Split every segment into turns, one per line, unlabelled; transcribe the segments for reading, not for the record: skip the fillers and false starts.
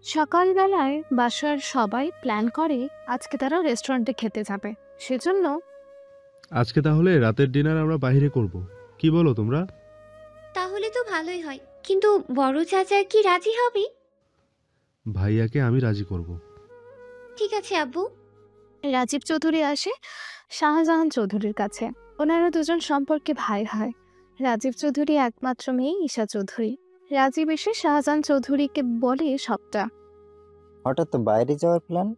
সকালবেলায় বাসার সবাই প্ল্যান করে আজকে তারা রেস্টুরেন্টে খেতে যাবে। সেজন্য
আজকে তাহলে রাতের ডিনার আমরা বাইরে করব, কি বলো তোমরা?
তাহলে তো ভালোই হয়, কিন্তু বড় চাচা কি রাজি হবে?
ভাইয়াকে আমি রাজি করব।
ঠিক আছে আব্বু।
রাজীব চৌধুরী আসে শাহজাহান চৌধুরীর কাছে। ওনারা দুজন সম্পর্কে ভাই হয়। রাজীব চৌধুরী একমাত্র মেয়ে ঈশা চৌধুরী। রাজীব এসে শাহজাহান চৌধুরীকে বলে সবটা।
হঠাৎ বাইরে যাওয়ার প্ল্যান?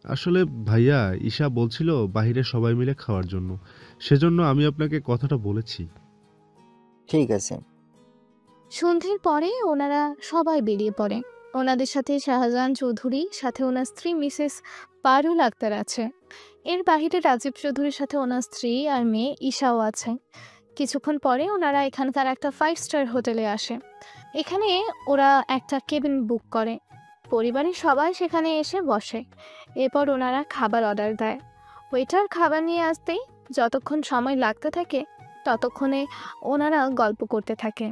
আসলে ভাইয়া ঈশা বলছিল বাইরে সবাই মিলে খাওয়ার জন্য, সেজন্য আমি আপনাকে কথাটা বলেছি।
ঠিক আছে।
সন্ধ্যের পরে ওনারা সবাই বেরিয়ে পড়ে। ওনাদের সাথে শাহজাহান চৌধুরী, সাথে ওনার স্ত্রী মিসেস পারুল আক্তার আছে। এর বাহিরে রাজীব চৌধুরীর সাথে ওনার স্ত্রী আর মেয়ে ঈশাও আছে। কিছুক্ষণ পরে ওনারা এখানকার একটা 5 স্টার হোটেলে আসে। এখানে ওরা একটা কেবিন বুক করে। পরিবারের সবাই সেখানে এসে বসে। এরপর ওনারা খাবার অর্ডার দেয়। ওয়েটার খাবার নিয়ে আসতেই যতক্ষণ সময় লাগতে থাকে ততক্ষণে ওনারা গল্প করতে থাকে।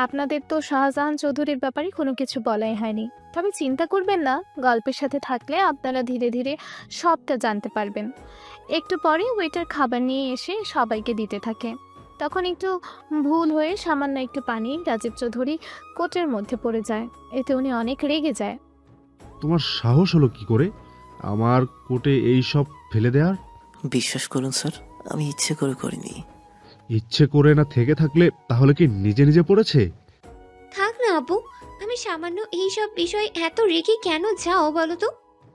আপনাদের তো শাহজাহান চৌধুরীর ব্যাপারে কোনো কিছু বলাই হয়নি, তবে চিন্তা করবেন না, গল্পের সাথে থাকলে আপনারা ধীরে ধীরে সবটা জানতে পারবেন। একটু পরে ওয়েটার খাবার নিয়ে এসে সবাইকে দিতে থাকে। তখন একটু ভুল হয়ে সামান্য একটু পানি রাজীব চৌধুরী কোটের মধ্যে পড়ে যায়। এতে উনি অনেক রেগে যায়।
তোমার সাহস হলো কি করে আমার কোটে এই সব ফেলে দেওয়ার?
বিশ্বাস করুন স্যার, আমি ইচ্ছে করে করিনি।
ইচ্ছে করে না থেকে থাকলে তাহলে কি নিজে নিজে পড়েছে?
থাক না আব্বু, আমি সামান্য এই সব বিষয় এত রেগে কেন যাও বলো তো?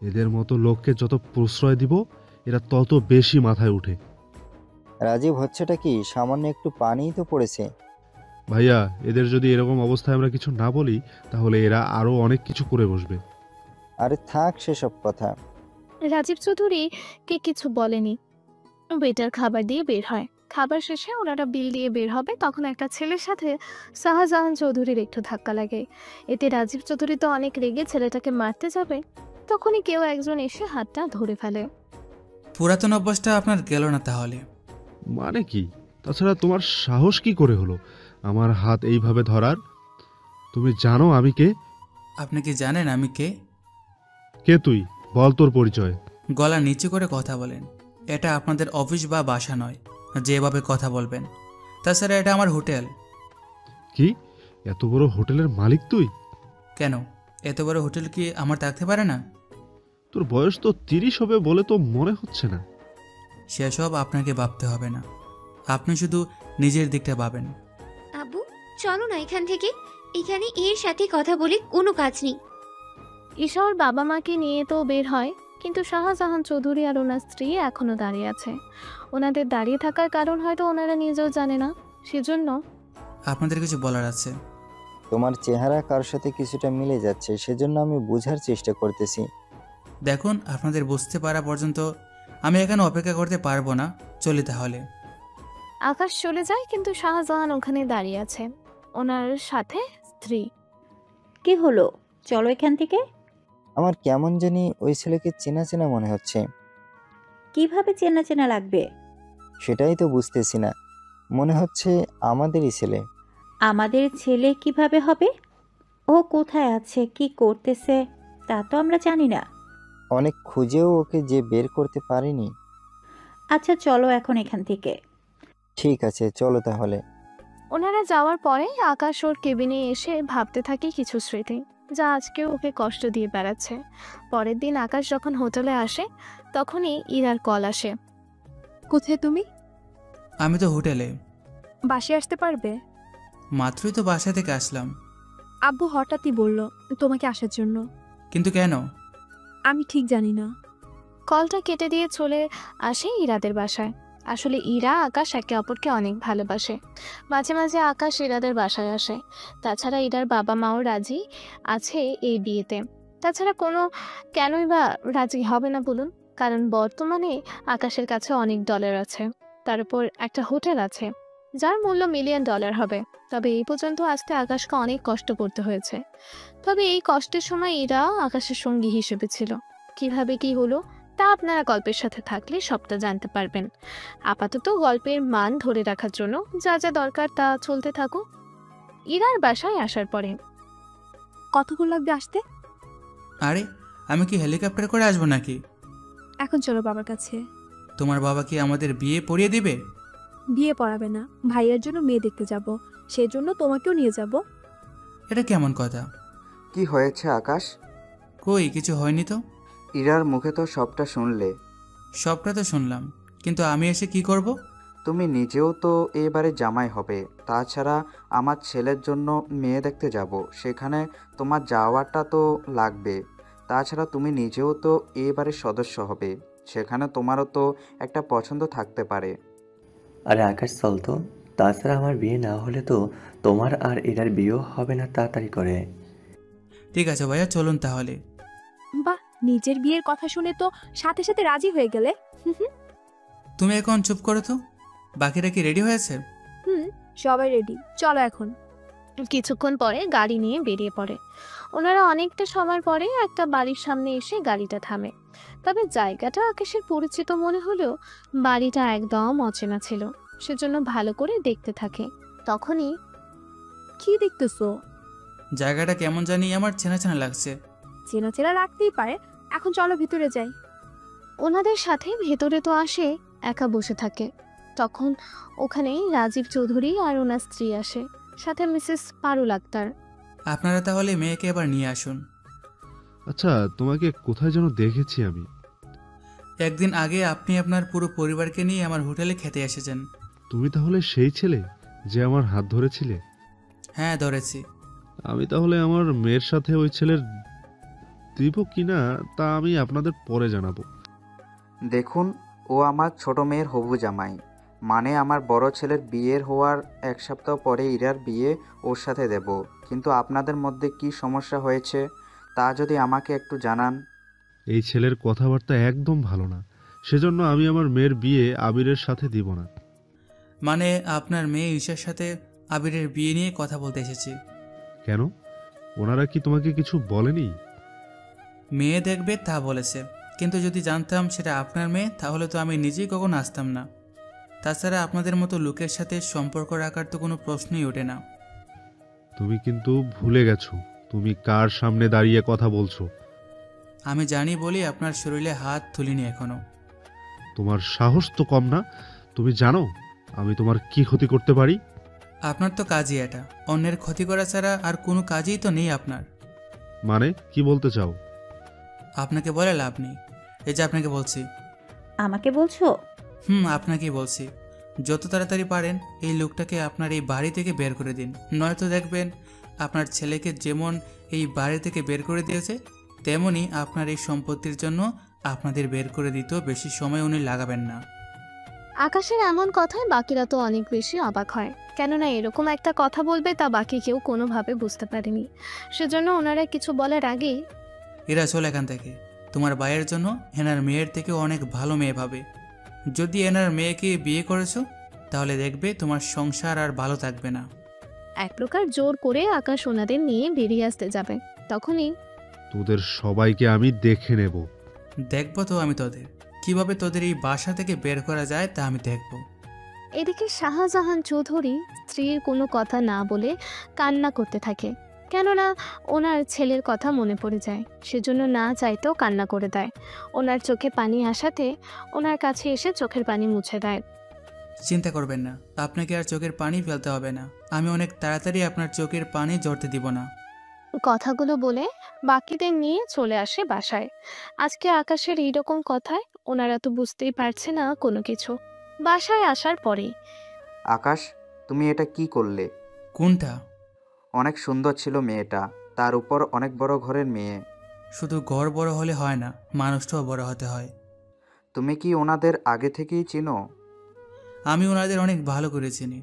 এদের মতো লোককে যত প্রশ্রয় দিব এরা তত বেশি মাথায় উঠে।
রাজীব, হচ্ছেটা কি? সামান্য একটু পানিই তো পড়েছে।
ভাইয়া, এদের যদি এরকম অবস্থায় আমরা কিছু না বলি তাহলে এরা আরো অনেক কিছু করে বসবে।
আরে থাক সেসব কথা।
রাজীব চৌধুরী কে কিছু বলেনি। ওয়েটার খাবার দিয়ে বের হয়। খাবার শেষে ওনারা বিল দিয়ে বের হবে, তখন একটা ছেলের সাথে শাহজাহান চৌধুরীর একটু ধাক্কা লাগে। এতে রাজীব চৌধুরী তো অনেক রেগে ছেলেটাকে মারতে যাবে, তখনই কেউ একজন এসে হাতটা ধরে ফেলে।
পুরাতন অভ্যাসটা আপনার গেল না তাহলে?
মানে কি? তাছাড়া তোমার সাহস কি করে হলো আমার হাত এইভাবে ধরার? তুমি জানো আমি কে?
আপনি কি জানেন আমি কে?
কে তুই? বল তোর পরিচয়।
গলা নিচু করে কথা বলেন। এটা আপনাদের অফিস বা বাসা নয় যেভাবে কথা বলবেন। তাছাড়া এটা আমার হোটেল।
কি? এত বড় হোটেলের মালিক তুই?
কেন, এত বড় হোটেল কি আমার থাকতে পারে না?
তোর বয়স তো 30 হবে বলে তো মনে হচ্ছে না।
সেসব আপনাকে ভাবতে হবে না, আপনি শুধু নিজের দিকটা ভাবেন।
আব্বু চলো না এখান থেকে, এখানে এর সাথে কথা বলে কোনো কাজ নেই।
ঈশা ওর বাবা মাকে নিয়ে তো বের হয়, কিন্তু শাহজাহান চৌধুরী আর ওনার স্ত্রী এখনো দাঁড়িয়ে আছে। ওনাদের দাঁড়িয়ে থাকার কারণ হয়তো ওনারা নিজেও জানে না, সেজন্য
আপনাদের কিছু বলার আছে।
তোমার চেহারা কার সাথে কিছুটা মিলে যাচ্ছে, সেজন্য আমি বোঝার চেষ্টা করতেছি।
দেখুন, আপনাদের বুঝতে পারা পর্যন্ত আমি এখানে অপেক্ষা করতে পারবো না। চলি তাহলে।
আকাশ চলে যায়, কিন্তু শাহজাহান ওখানে দাঁড়িয়ে আছে, ওনার সাথে স্ত্রী।
কি হলো? চলো এখান থেকে।
আমার কেমন জানি ওই ছেলেকে চেনা চেনা মনে হচ্ছে।
কিভাবে চেনা চেনা লাগবে?
সেটাই তো বুঝতেছি না, মনে হচ্ছে আমাদেরই ছেলে।
আমাদের ছেলে কিভাবে হবে? ও কোথায় আছে, কি করতেছে তা তো আমরা জানি না।
অনেক খুঁজেও ওকে যে বের করতে পারিনি।
আচ্ছা চলো এখন এখান থেকে।
ঠিক আছে চলো তাহলে।
ওনারা যাওয়ার পরে আকাশ ওর কেবিনে এসে ভাবতে থাকে কিছু স্মৃতি, যা আজকে ওকে কষ্ট দিয়ে বেড়াচ্ছে। পরের দিন আকাশ যখন হোটেলে আসে তখনই ইরার কল আসে।
কোথায় তুমি?
আমি তো হোটেলে।
বাসে আসতে পারবে?
মাত্রই তো বাসা থেকে আসলাম।
আব্বু হঠাৎই বলল তোমাকে আসার জন্য।
কিন্তু কেন?
আমি ঠিক জানি না।
কলটা কেটে দিয়ে চলে আসে ইরাদের বাসায়। আসলে ইরা আকাশ একে অপরকে অনেক ভালোবাসে। মাঝে মাঝে আকাশ ইরাদের বাসায় আসে। তাছাড়া ইরার বাবা মাও রাজি আছে এই বিয়েতে। তাছাড়া কেনই বা রাজি হবে না বলুন? কারণ বর্তমানে আকাশের কাছে অনেক ডলার আছে, তার উপর একটা হোটেল আছে যার মূল্য $1,000,000 হবে। তবে এই পর্যন্ত আসতে আকাশকে অনেক কষ্ট করতে হয়েছে। তবে এই কষ্টের সময় ইরা আকাশের সঙ্গী হিসেবে ছিল। কিভাবে কি হলো তা আপনারা গল্পের সাথে থাকলে সবটা জানতে পারবেন। আপাতত গল্পের মান ধরে রাখার জন্য যা যা দরকার তা চলতে থাকুক। ইরার বাসায় আসার পরে।
কতক্ষণ লাগবে আসতে?
আরে আমি কি হেলিকপ্টার করে আসবো নাকি?
এখন চলো বাবার কাছে।
তোমার বাবা কি আমাদের বিয়ে পড়িয়ে দিবে?
বিয়ে পড়াবে না, ভাইয়ের জন্য মেয়ে দেখতে যাব, সেই জন্য তোমাকেও নিয়ে যাব।
এটা কেমন কথা?
কি হয়েছে আকাশ?
কই কিছু হয়নি তো।
ইরার মুখে তো সবটা শুনলে।
সবটা তো শুনলাম, কিন্তু আমি এসে কি করব?
তুমি নিজেও তো এবারে জামাই হবে, তাছাড়া আমার ছেলের জন্য মেয়ে দেখতে যাব, সেখানে তোমার যাওয়াটা তো লাগবে। তাছাড়া তুমি নিজেও তো এবারে সদস্য হবে, সেখানে তোমারও তো একটা পছন্দ থাকতে পারে।
আরে আকাশ চল তো, তাছাড়া আমার বিয়ে না হলে তো তোমার আর এরার বিয়েও হবে না তাড়াতাড়ি করে।
ঠিক আছে ভাইয়া, চলুন তাহলে।
বাহ, নিজের বিয়ের কথা শুনে তো সাথে সাথে রাজি হয়ে গেলে।
তুমি এখন চুপ করো তো। বাকিরা কি রেডি হয়েছে?
সবাই রেডি, চলো এখন।
কিছুক্ষণ পরে গাড়ি নিয়ে বেরিয়ে পড়ে। ওনারা অনেকটা সময় পরে একটা বাড়ির সামনে এসে গাড়িটা থামে। তবে জায়গাটা আকাশের পরিচিত মনে হলেও বাড়িটা একদম অচেনা ছিল, সেজন্য ভালো করে দেখতে থাকে। তখনই
কি দেখতেছো?
জায়গাটা কেমন জানি আমার চেনা চেনা লাগছে।
চেনা চেনা লাগতেই পারে, এখন চলো ভিতরে যাই।
ওনাদের সাথে ভেতরে তো আসে, একা বসে থাকে। তখন ওখানে রাজীব চৌধুরী আর ওনার স্ত্রী আসে, সাথে মিসেস পারুল আক্তার।
আপনারা তাহলে মেয়েকে এবার নিয়ে আসুন।
আচ্ছা, তোমাকে কোথায় যেন দেখেছি আমি।
একদিন আগে আপনি আপনার পুরো পরিবারকে নিয়ে আমার হোটেলে খেতে এসেছেন।
তুমি তাহলে সেই ছেলে যে আমার হাত ধরেছিলে?
হ্যাঁ, ধরেছি।
আমি তাহলে আমার মেয়ের সাথে ওই ছেলের দিব কিনা তা আমি আপনাদের পরে জানাবো।
দেখুন, ও আমার ছোট মেয়ের হবু জামাই, মানে আমার বড় ছেলের বিয়ের হওয়ার 1 সপ্তাহ পরে ইরার বিয়ে ওর সাথে দেব। কিন্তু আপনাদের মধ্যে কি সমস্যা হয়েছে তা যদি আমাকে একটু জানান।
এই ছেলের কথাবার্তা একদম ভালো না, সেজন্য আমি আমার মেয়ের বিয়ে আবিরের সাথে দিব না।
মানে আপনার মেয়ে ঈশার সাথে আবিরের বিয়ে নিয়ে কথা বলতে এসেছি।
কেন, ওনারা কি তোমাকে কিছু বলেনি?
মেয়ে দেখবে তা বলেছে, কিন্তু যদি জানতাম সেটা আপনার মেয়ে তাহলে তো আমি নিজেই কখনো আসতাম না। তাছাড়া আপনাদের মতো লোকের সাথে সম্পর্ক রাখার তো কোনো প্রশ্নই ওঠে না।
তুমি কিন্তু ভুলে গেছো তুমি কার সামনে দাঁড়িয়ে কথা বলছো।
আমি জানি বলি আপনার শরীরে হাত তুলিনি এখনো।
তোমার সাহস তো কম না। তুমি জানো আমি তোমার কি ক্ষতি করতে পারি?
আপনার তো কাজই এটা, অন্যের ক্ষতি করা ছাড়া আর কোনো কাজই তো নেই আপনার।
মানে কি বলতে চাও?
আপনাকে বলে লাভ নেই, এই যে আপনাকে বলছি।
আমাকে বলছো?
আপনাকেই বলছি। যত তাড়াতাড়ি পারেন এই লোকটাকে আপনার এই বাড়ি থেকে বের করে দিন, নয়তো দেখবেন আপনার ছেলেকে যেমন এই বাড়ি থেকে বের করে দিয়েছে তেমনি আপনার এই সম্পত্তির জন্য আপনাদের বের করে দিতেও বেশি সময় উনি লাগাবেন না।
আকাশের এমন কথায় বাকিরা তো অনেক বেশি অবাক হয়, কেননা এরকম একটা কথা বলবে তা বাকি কেউ কোনোভাবে বুঝতে পারেনি। সেজন্য ওনারা কিছু বলার আগেই
এরা চল এখান থেকে। তোমার ভাইয়ের জন্য এনার মেয়ের থেকে অনেক ভালো মেয়ে পাবে। যদি এনার মেয়েকে বিয়ে করেছো তাহলে দেখবে তোমার সংসার আর ভালো থাকবে না।
এক প্রকার জোর করে আকাশ ওনাদের নিয়ে বেরিয়ে আসতে যাবে। তখনই
তোদের সবাইকে আমি দেখে নেব।
দেখবো তো আমি তোদের কিভাবে তোদের এই বাসা থেকে বের করা যায় তা আমি দেখব।
এদিকে শাহজাহান চৌধুরী স্ত্রীর কোনো কথা না বলে কান্না করতে থাকে, কেননা ওনার ছেলের কথা মনে পড়ে যায়। সেজন্য না চাইতেও কান্না করে দেয়। ওনার চোখে পানি আসাতে ওনার কাছে এসে চোখের পানি মুছে দেয়।
চিন্তা করবেন না, আপনাকে আর চোখের পানি ফেলতে হবে না। আমি অনেক তাড়াতাড়ি আপনার চোখের পানি ঝরতে দিব না।
কথাগুলো বলে বাকিদের নিয়ে চলে আসে বাসায়। আজকে আকাশের এইরকম কথায় ওনারা তো বুঝতেই পারছে না কোনো কিছু। বাসায় আসার পরে
আকাশ, তুমি এটা কি করলে?
কোনটা?
অনেক সুন্দর ছিল মেয়েটা, তার উপর অনেক বড় ঘরের মেয়ে।
শুধু ঘর বড় হলে হয় না, মানুষটাও বড় হতে হয়।
তুমি কি ওনাদের আগে থেকেই চিনো?
আমি ওনাদের অনেক ভালো করে চিনি,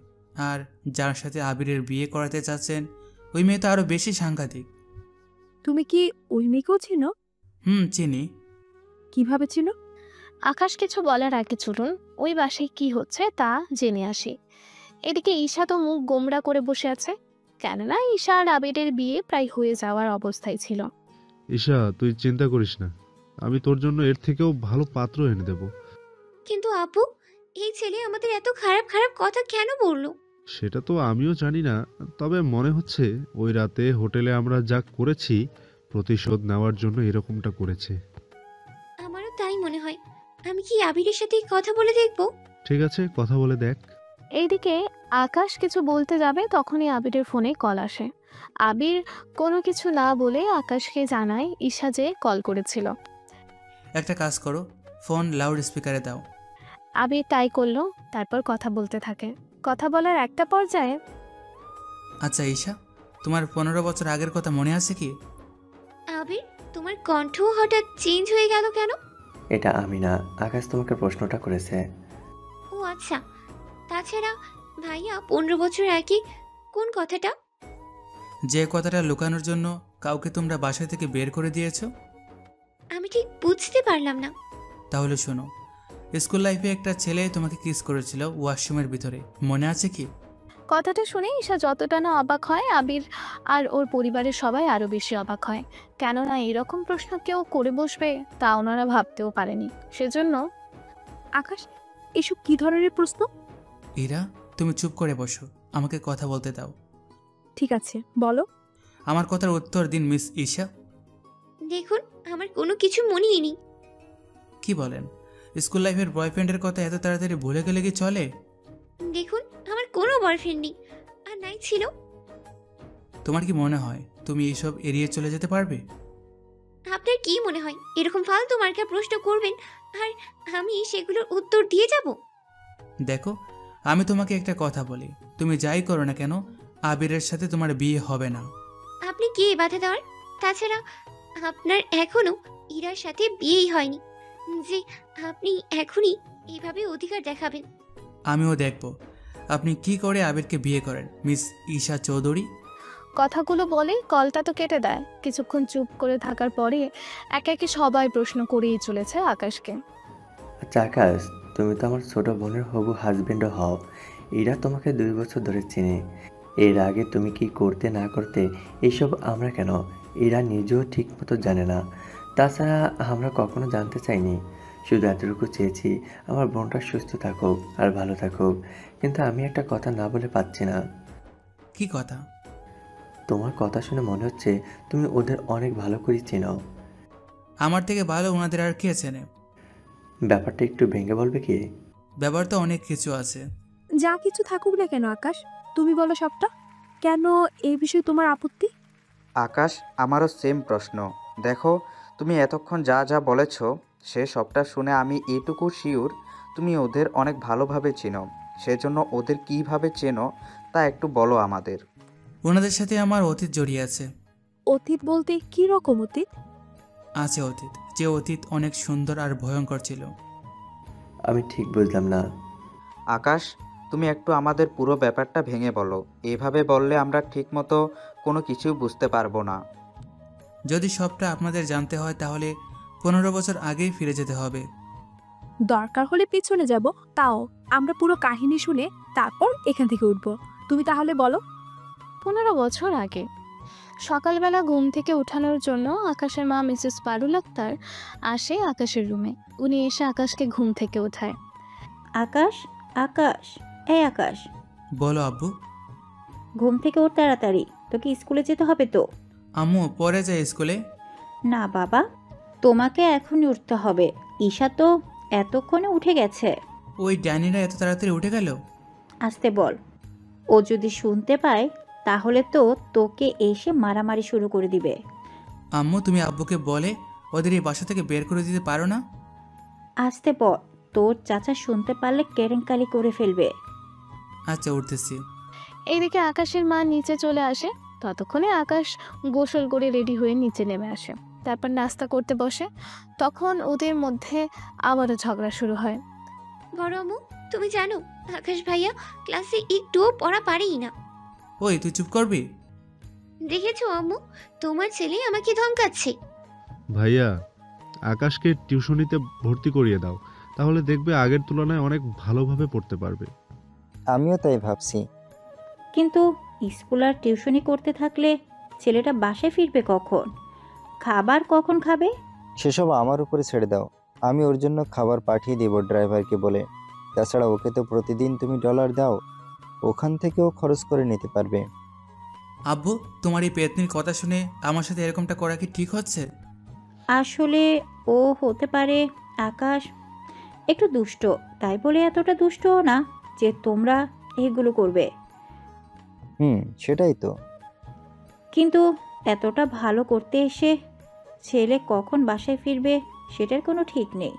আর যার সাথে আবিরের বিয়ে করাতে চাচ্ছেন ওই মেয়ে তো আরো বেশি সাংঘাতিক।
তুমি কি ওই মেয়েকেও চিনো?
চিনি।
কিভাবে চিনো?
আকাশ কিছু বলার আগে চলুন ওই বাসায় কি হচ্ছে তা জেনে আসি। এদিকে ঈশা তো মুখ গোমড়া করে বসে আছে, কেননা ঈশা আর আবিরের বিয়ে প্রায় হয়ে যাওয়ার অবস্থায় ছিল।
ঈশা, তুই চিন্তা করিস না, আমি তোর জন্য এর থেকেও ভালো পাত্র এনে দেব।
কিন্তু আপু, এই ছেলে আমাদের এত খারাপ খারাপ কথা কেন বললো?
সেটা তো আমিও জানি না, তবে মনে হচ্ছে ওই রাতে হোটেলে আমরা যা করেছি প্রতিশোধ নেওয়ার জন্য এরকমটা করেছে।
আমারও তাই মনে হয়। আমি কি আবিরের সাথে কথা বলে দেখবো?
ঠিক আছে, কথা বলে দেখ।
এইদিকে আকাশ কিছু বলতে যাবে তখনই আবিরের ফোনে কল আসে। আবির কোনো কিছু না বলে আকাশকে জানায় ঈশা যে কল করেছিল।
একটা কাজ করো, ফোন লাউড স্পিকারে দাও।
আবির তাই করলো, তারপর কথা বলতে থাকে। কথা বলার একটা পর্যায়ে
আচ্ছা ঈশা, তোমার 15 বছর আগের কথা মনে আছে কি?
আবির, তোমার কণ্ঠ হঠাৎ চেঞ্জ হয়ে গেল কেন?
এটা আমি না, আকাশ তোমাকে প্রশ্নটা করেছে।
ও আচ্ছা, তাছাড়া ভাইয়া 15 বছর আগে কোন কথাটা?
যে কথাটা লুকানোর জন্য কাউকে তোমরা বাসা থেকে বের করে দিয়েছো।
আমি ঠিক বুঝতে পারলাম না।
তাহলে শোনো, স্কুল লাইফে একটা ছেলে তোমাকে কিস করেছিল ওয়াশরুমের ভিতরে, মনে আছে কি?
কথাটা শুনে ঈশা যতটা না অবাক হয়, আবির আর ওর পরিবারের সবাই আরো বেশি অবাক হয়। কেননা এরকম প্রশ্ন কেউ করে বসবে তা ওনারা ভাবতেও পারেনি। সেজন্য
আকাশ, এসব কি ধরনের প্রশ্ন?
ইরা, তুমি চুপ করে বসো, আমাকে কথা বলতে দাও।
ঠিক আছে, বলো।
আমার কথার উত্তর দিন মিস ঈশা।
দেখুন, আমার কোনো কিছু মনেই নেই।
কি বলেন? স্কুল লাইফের বয়ফ্রেন্ডের কথা এত তাড়াতাড়ি ভুলে গেলে কি চলে?
দেখুন, আমার কোনো বয়ফ্রেন্ড নেই, আর নাই ছিল।
তোমার কি মনে হয় তুমি এইসব এড়িয়ে চলে যেতে পারবে?
আপনার কি মনে হয় এরকম ফালতু মার্কা প্রশ্ন করবেন আর আমি সেগুলোর উত্তর দিয়ে যাব?
দেখো, আমি তোমাকে একটা কথা বলি, তুমি যাই করো না কেন আবিরের সাথে তোমার বিয়ে হবে না।
আপনি কে বাধা দেওয়ার? তাছাড়া আপনার এখনো ইরার সাথে বিয়েই হয়নি যে আপনি এখনই এইভাবে অধিকার দেখাবেন।
আমিও দেখব আপনি কি করে আবিরকে বিয়ে করেন মিস ঈশা চৌধুরী।
কথাগুলো বলে কলটা তো কেটে দেয়। কিছুক্ষণ চুপ করে থাকার পরে একে একে সবাই প্রশ্ন করেই চলেছে আকাশকে।
আচ্ছা আকাশ, তুমি তো আমার ছোট বোনের হবু হাজবেন্ডও হও। এরা তোমাকে 2 বছর ধরে চেনে। এর আগে তুমি কি করতে না করতে এইসব আমরা কেন, এরা নিজেও ঠিক মতো জানে না। তাছাড়া আমরা কখনো জানতে চাইনি, শুধু এতটুকু চেয়েছি আমার বোনটা সুস্থ থাকুক আর ভালো থাকুক। কিন্তু আমি একটা কথা না বলে পাচ্ছি না।
কি কথা?
তোমার কথা শুনে মনে হচ্ছে তুমি ওদের অনেক ভালো করে চেনো।
আমার থেকে ভালো ওনাদের আর কে চেনে?
ব্যাপারটা একটু ভেঙে বলবে কি?
ব্যাপার তো অনেক কিছু আছে।
যা কিছু থাকুক না কেন আকাশ, তুমি বলো সবটা। কেন এই বিষয়ে তোমার আপত্তি?
আকাশ, আমারও সেম প্রশ্ন। দেখো, তুমি এতক্ষণ যা যা বলেছ সে সবটা শুনে আমি এটুকু শিওর তুমি ওদের অনেক ভালোভাবে চেনো। সেজন্য ওদের কিভাবে চেনো তা একটু বলো আমাদের।
ওনাদের সাথে আমার অতীত জড়িয়ে আছে।
অতীত বলতে কি রকম অতীত?
আছে অতীত, যে অতীত অনেক সুন্দর আর ভয়ঙ্কর ছিল।
আমি ঠিক বুঝলাম না।
আকাশ, তুমি একটু আমাদের পুরো ব্যাপারটা ভেঙে বলো। এভাবে বললে আমরা ঠিকমতো কোনো কিছু বুঝতে পারবো না।
যদি সবটা আপনাদের জানতে হয় তাহলে 15 বছর আগেই ফিরে যেতে হবে।
দরকার হলে পেছনে যাব, তাও আমরা পুরো কাহিনী শুনে তারপর এখান থেকে উঠবো। তুমি তাহলে বলো।
15 বছর আগে সকালবেলা ঘুম থেকে উঠানোর জন্য আকাশের মা মিসেস পারুল আক্তার আসে আকাশের রুমে। উনি এসে আকাশকে ঘুম থেকে ওঠায়।
আকাশ, আকাশ, এই আকাশ,
বলো আব্বু।
ঘুম থেকে ওঠ তাড়াতাড়ি, তোকে স্কুলে যেতে হবে তো।
আম্মু পরে যায় স্কুলে।
না বাবা, তোমাকে এখনই উঠতে হবে। ঈশা তো এতক্ষণে উঠে গেছে।
ওই ড্যানিরা এত তাড়াতাড়ি উঠে গেল?
আসতে বল, ও যদি শুনতে পায় তাহলে তো তোকে এসে মারামারি শুরু করে দিবে।
আম্মু তুমি আব্বুকে বলে ওদের এই বাসা থেকে বের করে দিতে পারো না?
আসতে বল, তোর চাচা শুনতে পারলে কেরেঙ্কারি করে ফেলবে।
আচ্ছা, উঠতেছি।
এইদিকে আকাশের মা নিচে চলে আসে। ততক্ষণে আকাশ গোসল করে রেডি হয়ে নিচে নেমে আসে, তারপর নাস্তা করতে বসে। তখন ওদের মধ্যে আবারও ঝগড়া শুরু হয়।
বড় আম্মু, তুমি জানো আকাশ ভাইয়া ক্লাসে একটুও পড়া পারেই না।
ওই তুই চুপ করবি?
দেখেছো আম্মু, তোমার ছেলে আমাকে ধমকাচ্ছে।
ভাইয়া, আকাশকে টিউশনিতে ভর্তি করিয়ে দাও, তাহলে দেখবে আগের তুলনায় অনেক ভালোভাবে পড়তে পারবে।
আমিও তাই ভাবছি।
কিন্তু স্কুল আর টিউশনি করতে থাকলে ছেলেটা বাসায় ফিরবে কখন? খাবার কখন খাবে?
সেসব আমার উপরে ছেড়ে দাও। আমি ওর জন্য খাবার পাঠিয়ে দেব ড্রাইভারকে বলে। তাছাড়া ওকে তো প্রতিদিন তুমি ডলার দাও, ওখান থেকেও খরচ করে নিতে পারবে।
আব্বু, তোমার এই পেতনির কথা শুনে আমার সাথে এরকমটা করা কি ঠিক হচ্ছে?
আসলে ও হতে পারে আকাশ একটু দুষ্ট, তাই বলে এতটা দুষ্টও না যে তোমরা এগুলো করবে।
সেটাই তো।
কিন্তু এতটা ভালো করতে এসে ছেলে কখন বাসায় ফিরবে সেটার কোনো ঠিক নেই।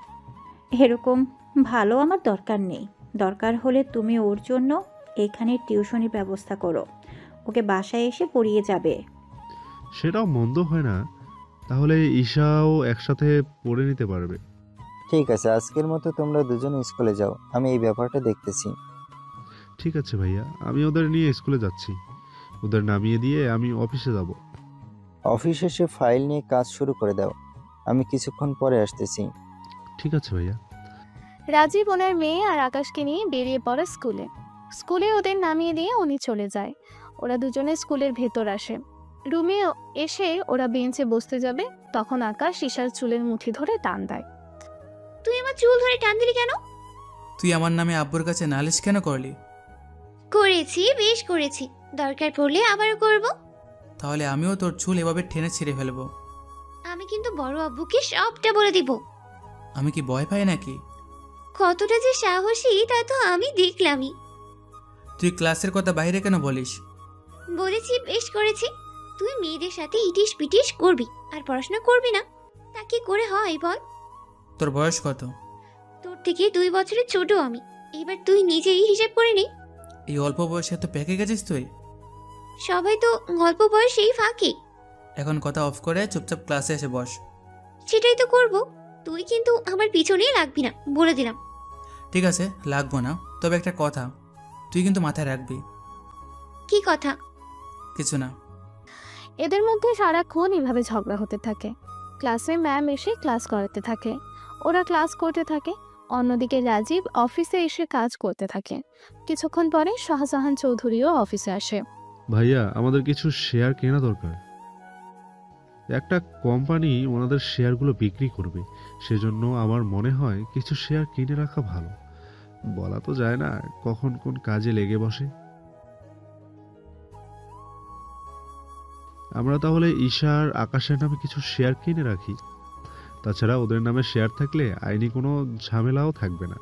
এরকম ভালো আমার দরকার নেই। দরকার হলে তুমি ওর জন্য এখানে টিউশনির ব্যবস্থা করো, ওকে বাসায় এসে পড়িয়ে যাবে।
সেটাও মন্দ হয় না, তাহলে ঈশাও একসাথে পড়ে নিতে পারবে।
ঠিক আছে, আজকের মতো তোমরা দুজন স্কুলে যাও, আমি এই ব্যাপারটা দেখতেছি।
ঠিক আছে ভাইয়া, আমি ওদের নিয়ে স্কুলে যাচ্ছি। ওদের নামিয়ে দিয়ে আমি অফিসে যাব।
অফিস এসে ফাইল নিয়ে কাজ শুরু করে দাও, আমি কিছুক্ষণ পরে আসতেছি।
ঠিক আছে ভাইয়া।
রাজীব ওনার মেয়ে আর আকাশকে নিয়ে বেরিয়ে পড়ে স্কুলে। স্কুলে ওদের নামিয়ে দিয়ে উনি চলে যায়। ওরা দুজনে স্কুলের ভেতর আসে। রুমে এসে ওরা বেঞ্চে বসতে যাবে, তখন আকাশ ঈশার চুলের মুঠি ধরে টান দেয়।
তুই আমার চুল ধরে টান দিলি কেন?
তুই আমার নামে আব্বুর কাছে নালিশ কেন করলি?
করেছি, বেশ করেছি, দরকার পড়লে আবারও করব।
তাহলে আমিও তোর চুল এভাবে টেনে ছিঁড়ে ফেলবো।
আমি কিন্তু বড় আব্বুকে সবটা বলে দিব।
আমি কি ভয় পাই নাকি?
কতটা যে সাহসী তা তো আমি দেখলামই।
তুই ক্লাসের কথা বাইরে কেন বলিস?
বলেছি, বেশ করেছি। তুই মেয়েদের সাথে ইটিস পিটিস করবি আর পড়াশোনা করবি না, তা কি করে হয় বল?
তোর বয়স কত?
তোর থেকে 2 বছরের ছোট আমি। এবার তুই নিজেই হিসেব করে নে।
এই অল্প বয়সে এত পেকে গেছিস তুই?
সবাই তো গল্প বয়সেই ফাঁকি।
এখন কথা অফ করে চুপচাপ ক্লাসে এসে বস।
সেটাই তো করব। তুই কিন্তু আমার পিছনেই লাগবি না, বলে দিলাম।
ঠিক আছে, লাগবো না, তবে একটা কথা তুই কিন্তু মাথায় রাখবি।
কি কথা?
কিছু না।
এদের মধ্যে সারাক্ষণ এভাবে ঝগড়া হতে থাকে। ক্লাসে ম্যাম এসে ক্লাস করাতে থাকে, ওরা ক্লাস করতে থাকে। অন্যদিকে রাজীব অফিসে এসে কাজ করতে থাকে। কিছুক্ষণ পরে শাহজাহান চৌধুরীও অফিসে আসে।
ভাইয়া, আমাদের কিছু শেয়ার কেনা দরকার। একটা কোম্পানি ওনাদের শেয়ারগুলো বিক্রি করবে, সেজন্য আমার মনে হয় কিছু শেয়ার কিনে রাখা ভালো। বলা তো যায় না কখন কোন কাজে লেগে বসে। আমরা তাহলে ঈশা আর আকাশের নামে কিছু শেয়ার কিনে রাখি। তাছাড়া ওদের নামে শেয়ার থাকলে আইনি কোনো ঝামেলাও থাকবে না।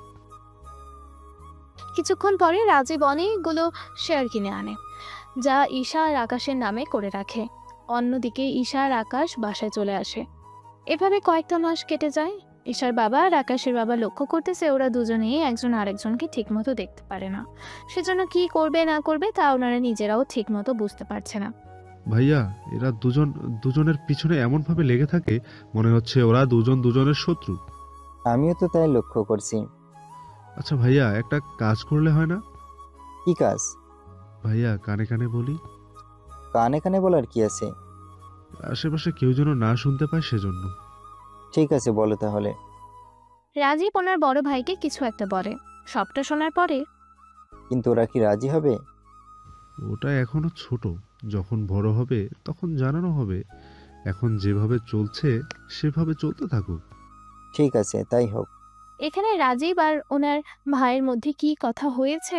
কিছুক্ষণ পরে রাজীব অনেকগুলো শেয়ার কিনে আনে, যা ঈশা আর আকাশের নামে করে রাখে। অন্যদিকে ঈশা আর আকাশ বাসায় চলে আসে। এভাবে কয়েকটা মাস কেটে যায়। ঈশার বাবা আর আকাশের বাবা লক্ষ্য করতেছে ওরা দুজনেই একজন আরেকজনকে ঠিকমতো দেখতে পারে না। সেজন্য কি করবে না করবে তা ওনারা নিজেরাও ঠিকমতো বুঝতে পারছে না।
ভাইয়া, এরা দুজনের পিছনে এমনভাবে লেগে থাকে মনে হচ্ছে ওরা দুজনের শত্রু।
আমিও তো তাই লক্ষ্য করছি।
আচ্ছা ভাইয়া, একটা কাজ করলে হয় না?
কি কাজ?
ভাইয়া, কানে কানে বলি।
কানে কানে বলার কি আছে?
আশেপাশে কেউ যেন না শুনতে পায় সেজন্য।
ঠিক আছে, বলো তাহলে।
রাজীব ওনার বড় ভাইকে কিছু একটা বলে। সবটা শোনার পরে,
কিন্তু ওরা কি রাজি হবে?
ওটা এখনো ছোট, যখন বড় হবে তখন জানানো হবে। এখন যেভাবে চলছে সেভাবে চলতে থাকুক।
ঠিক আছে, তাই হোক।
এখানে রাজীব আর ওনার ভাইয়ের মধ্যে কি কথা হয়েছে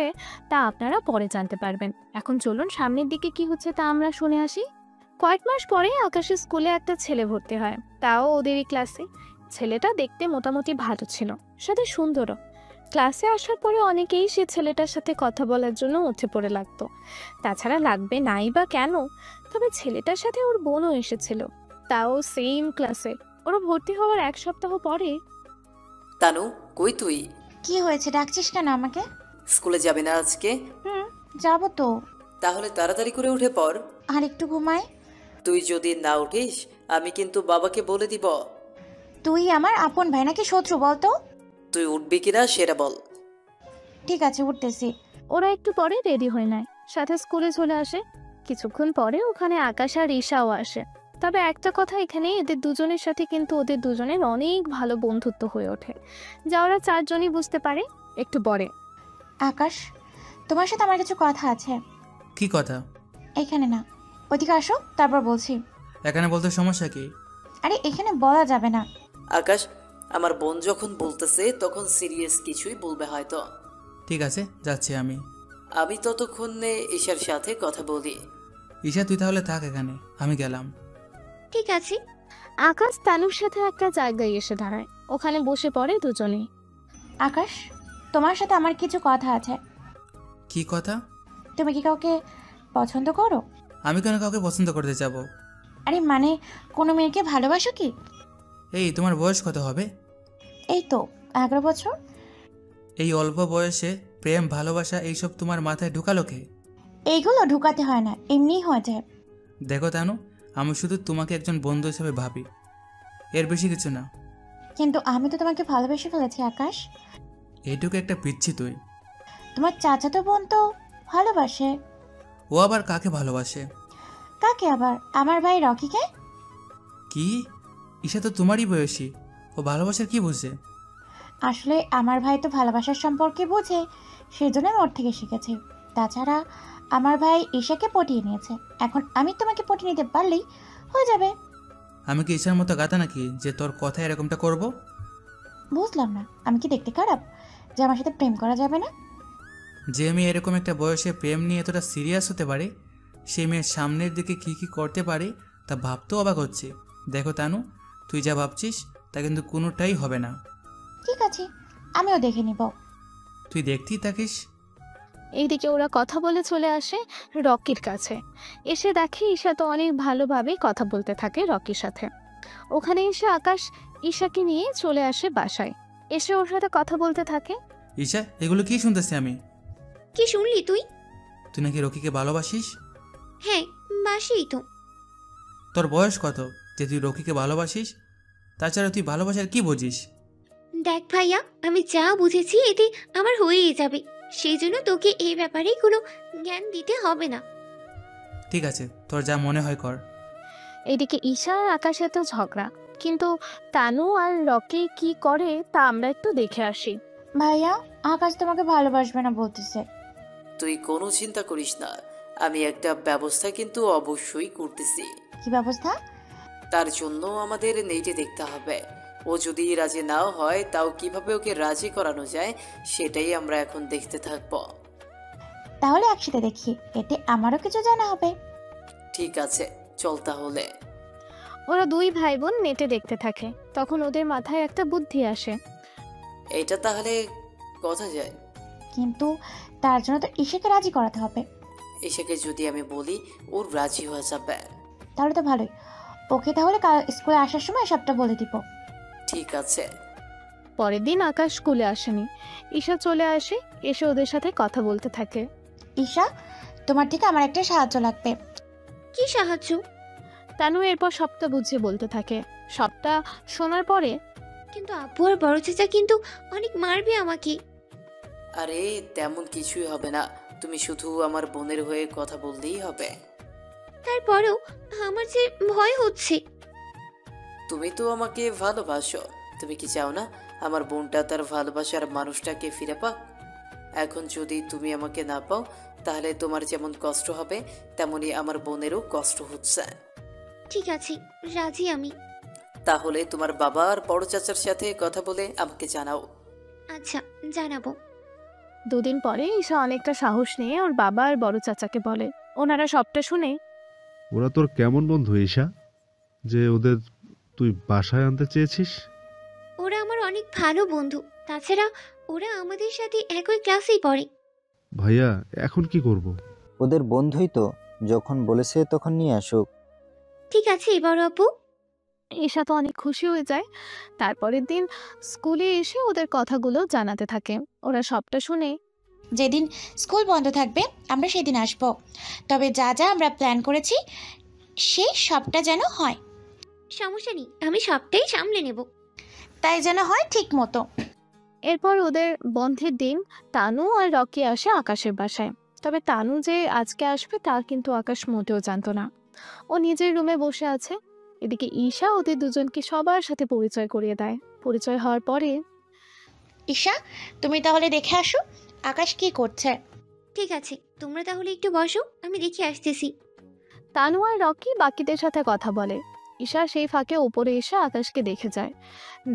তা আপনারা পরে জানতে পারবেন। এখন চলুন সামনের দিকে কি হচ্ছে তা আমরা শুনে আসি। কয়েক মাস পরে আকাশের স্কুলে একটা ছেলে ভর্তি হয়, তাও ওদেরই ক্লাসে। ছেলেটা দেখতে মোটামুটি ভালো ছিল, সাথে সুন্দরও। ক্লাসে আসার পরে অনেকেই সে ছেলেটার সাথে কথা বলার জন্য উঠে পড়ে লাগতো। তাছাড়া লাগবে নাই বা কেন, তবে ছেলেটার সাথে ওর বোনও এসেছিল, তাও সেম ক্লাসে। ওরা ভর্তি হওয়ার 1 সপ্তাহ পরে।
তানু, কই তুই?
কি হয়েছে, ডাকছিস কেন আমাকে?
স্কুলে যাবে না আজকে?
যাবো তো।
তাহলে তাড়াতাড়ি করে উঠে পড়।
আর একটু ঘুমাই।
তুই যদি না উঠিস আমি কিন্তু বাবাকে বলে দিব।
তুই আমার আপন ভাই নাকি শত্রু বলতো?
তুই উঠবি কিনা সেটা বল।
ঠিক আছে, উঠতেছি।
ওরা একটু পরে রেডি হয়ে নেয়, সাথে স্কুলে চলে আসে। কিছুক্ষণ পরে ওখানে আকাশ আর ঈশাও আসে। তবে একটা কথা, এখানে এদের দুজনের সাথে কিন্তু ওদের দুজনের অনেক ভালো বন্ধুত্ব হয়ে ওঠে, যা ওরা 4 জনই বুঝতে পারে একটু পরে।
আকাশ, তোমার সাথে আমার কিছু কথা আছে।
কি কথা?
এখানে না, ওদিকে আসো, তারপর বলছি।
এখানে বলতে সমস্যা কি?
আরে এখানে বলা যাবে না।
আকাশ, আমার বোন যখন বলতেছে তখন সিরিয়াস কিছুই বলবে হয়তো।
ঠিক আছে, যাচ্ছি আমি।
আমি ততক্ষণে ঈশার সাথে কথা বলি।
ঈশা তুই তাহলে থাক এখানে, আমি গেলাম।
ঠিক আছে।
আকাশ তানুর সাথে একটা জায়গায় এসে দাঁড়ায়। ওখানে বসে পড়ে দুজনেই।
আকাশ, তোমার সাথে আমার কিছু কথা আছে।
কি কথা?
তুমি কি কাউকে পছন্দ করো?
আমি কেন কাউকে পছন্দ করতে যাব?
আরে মানে কোনো মেয়েকে ভালোবাসো কি?
এই তোমার বয়স কত হবে?
এই তো 11 বছর।
এই অল্প বয়সে প্রেম ভালোবাসা এইসব তোমার মাথায় ঢুকালো কে?
এইগুলো ঢুকাতে হয় না, এমনিই হয়ে যায়।
দেখো তানু, আমি শুধু তোমাকে একজন বন্ধু হিসেবে ভাবি, এর বেশি কিছু না।
কিন্তু আমি তো তোমাকে ভালোবেসে ফেলেছি আকাশ।
এইটুকু একটা পিচ্ছি তুই।
তোমার চাচাতো বোন তো ভালোবাসে।
ও আবার কাকে ভালোবাসে?
কাকে আবার? আমার ভাই রকিকে।
কি? ঈশা তো তোমারই বয়সী, ও ভালোবাসার কি বুঝে?
আসলে আমার ভাই তো ভালোবাসার সম্পর্কে বোঝে, সেজন্য আমি ওর থেকে শিখেছি। তাছাড়া আমার ভাই ঈশাকে পটিয়ে নিয়েছে, এখন আমি তোমাকে পটিয়ে নিতে পারলেই হয়ে যাবে।
আমি কি ঈশার মতো গাতা নাকি যে তোর কথায় এরকমটা করব?
বুঝলাম না, আমি কি দেখতে খারাপ যে আমার সাথে প্রেম করা যাবে না?
যে মেয়ে এরকম একটা বয়সে প্রেম নিয়ে এতটা সিরিয়াস হতে পারে, সেই মেয়ের সামনের দিকে কি কি করতে পারে তা ভাবতেও অবাক হচ্ছে। দেখো তানু, তুই যা ভাবছিস তা কিন্তু কোনোটাই হবে না।
ঠিক আছে, আমিও দেখে নিব।
তুই দেখতেই থাকিস।
এইদিকে ওরা কথা বলে চলে আসে রকির কাছে। এসে দেখে ঈশা তো অনেক ভালোভাবে কথা বলতে থাকে রকির সাথে। ওখানে এসে আকাশ ঈশাকে নিয়ে চলে আসে বাসায়। এসে ওর সাথে কথা বলতে থাকে।
ঈশা, এগুলো কি শুনতেছি আমি?
কি শুনলি তুই?
তুই নাকি রকিকে ভালোবাসিস?
হ্যাঁ, বাসিই তো।
তোর বয়স কত যে তুই রকিকে ভালোবাসিস? তাছাড়া তুই ভালোবাসার কি বুঝিস?
দেখ ভাইয়া, আমি যা বুঝেছি এতে আমার হয়েই যাবে, সেই জন্য তোকে এই ব্যাপারে কোনো জ্ঞান দিতে হবে না।
ঠিক আছে, তোর যা মনে হয় কর।
এদিকে ঈশা আর আকাশের তো ঝগড়া, কিন্তু তানু আর রকি কি করে তা আমরা একটু দেখে আসি।
ভাইয়া, আকাশ তোমাকে ভালোবাসবে না বলতেছে।
তুই কোনো চিন্তা করিস না, আমি একটা ব্যবস্থা কিন্তু অবশ্যই করতেছি।
কি ব্যবস্থা?
তার জন্য আমাদের নেটে দেখতে হবে। ও যদি রাজি নাও হয় তাও কিভাবে ওকে রাজি করানো যায় সেটাই আমরা এখন দেখতে থাকবো।
তাহলে একসাথে দেখি, এতে আমারও কিছু জানা হবে।
ঠিক আছে, চল তাহলে।
ওরা দুই ভাই বোন নেটে দেখতে থাকে। তখন ওদের মাথায় একটা বুদ্ধি আসে।
এটা তাহলে কথা যায়,
কিন্তু তার জন্য তো ঈশাকে রাজি করাতে হবে।
এসেকে যদি আমি বলি ওর রাজি হয়ে যাবে।
তাহলে তো ভালোই, ওকে তাহলে কাল স্কুলে আসার সময় সবটা বলে দিব।
ঠিক আছে।
পরের দিন আকাশ স্কুলে আসেনি। ঈশা চলে আসে, এসে ওদের সাথে কথা বলতে থাকে।
ঈশা, তোমার থেকে আমার একটা সাহায্য লাগবে।
কি সাহায্য?
তানু এরপর সবটা বুঝিয়ে বলতে থাকে। সবটা শোনার পরে,
কিন্তু আব্বু আর বড় চাচা কিন্তু অনেক মারবে আমাকে।
আরে তেমন কিছুই হবে না, তুমি শুধু আমার বোনের হয়ে কথা বললেই হবে।
তারপরেও আমার যে ভয় হচ্ছে।
তুমি তো আমাকে ভালোবাসো, তুমি কি চাও না আমার বোনটা তার ভালোবাসার মানুষটাকে ফিরে পাক? এখন যদি তুমি আমাকে না পাও তাহলে তোমার যেমন কষ্ট হবে তেমনি আমার বোনেরও কষ্ট হচ্ছে।
ঠিক আছে, রাজি আমি।
তাহলে তোমার বাবা আর বড় চাচার সাথে কথা বলে আমাকে জানাও।
আচ্ছা, জানাবো।
দুদিন পরে ঈশা অনেকটা সাহস নিয়ে ওর বাবা আর বড় চাচাকে বলে। ওনারা সবটা শুনে,
ওরা তোর কেমন বন্ধু ঈশা যে ওদের তুই বাসায় আনতে চেয়েছিস?
ওরা আমার অনেক ভালো বন্ধু, তাছাড়া ওরা আমাদের সাথে একই ক্লাসেই পড়ে।
ভাইয়া, এখন কি করব?
ওদের বন্ধুই তো, যখন বলেছে তখন নিয়ে আসুক।
ঠিক আছে বড় আপু।
ঈশা তো অনেক খুশি হয়ে যায়। তারপরের দিন স্কুলে এসে ওদের কথাগুলো জানাতে থাকে। ওরা সবটা শুনে,
যেদিন স্কুল বন্ধ থাকবে আমরা সেদিন আসব, তবে যা যা আমরা প্ল্যান করেছি সেই সবটা যেন হয়।
সমস্যা নেই, আমি সবটাই সামলে নেব।
তাই যেন হয় ঠিক মতো।
এরপর ওদের বন্ধের দিন তানু আর রকি আসে আকাশের বাসায়। তবে তানু যে আজকে আসবে তা কিন্তু আকাশ মোটেও জানতো না। ও নিজের রুমে বসে আছে। এদিকে ঈশা ওদের দুজনকে সবার সাথে পরিচয় করিয়ে দেয়। পরিচয় হওয়ার পরে,
ঈশা, তুমি তাহলে দেখে আসো আকাশ কি করছে।
ঠিক আছে, তোমরা তাহলে একটু বসো, আমি দেখে আসতেছি।
তানু আর রকি বাকিদের সাথে কথা বলে। ঈশা সেই ফাঁকে উপরে এসে আকাশকে দেখে যায়।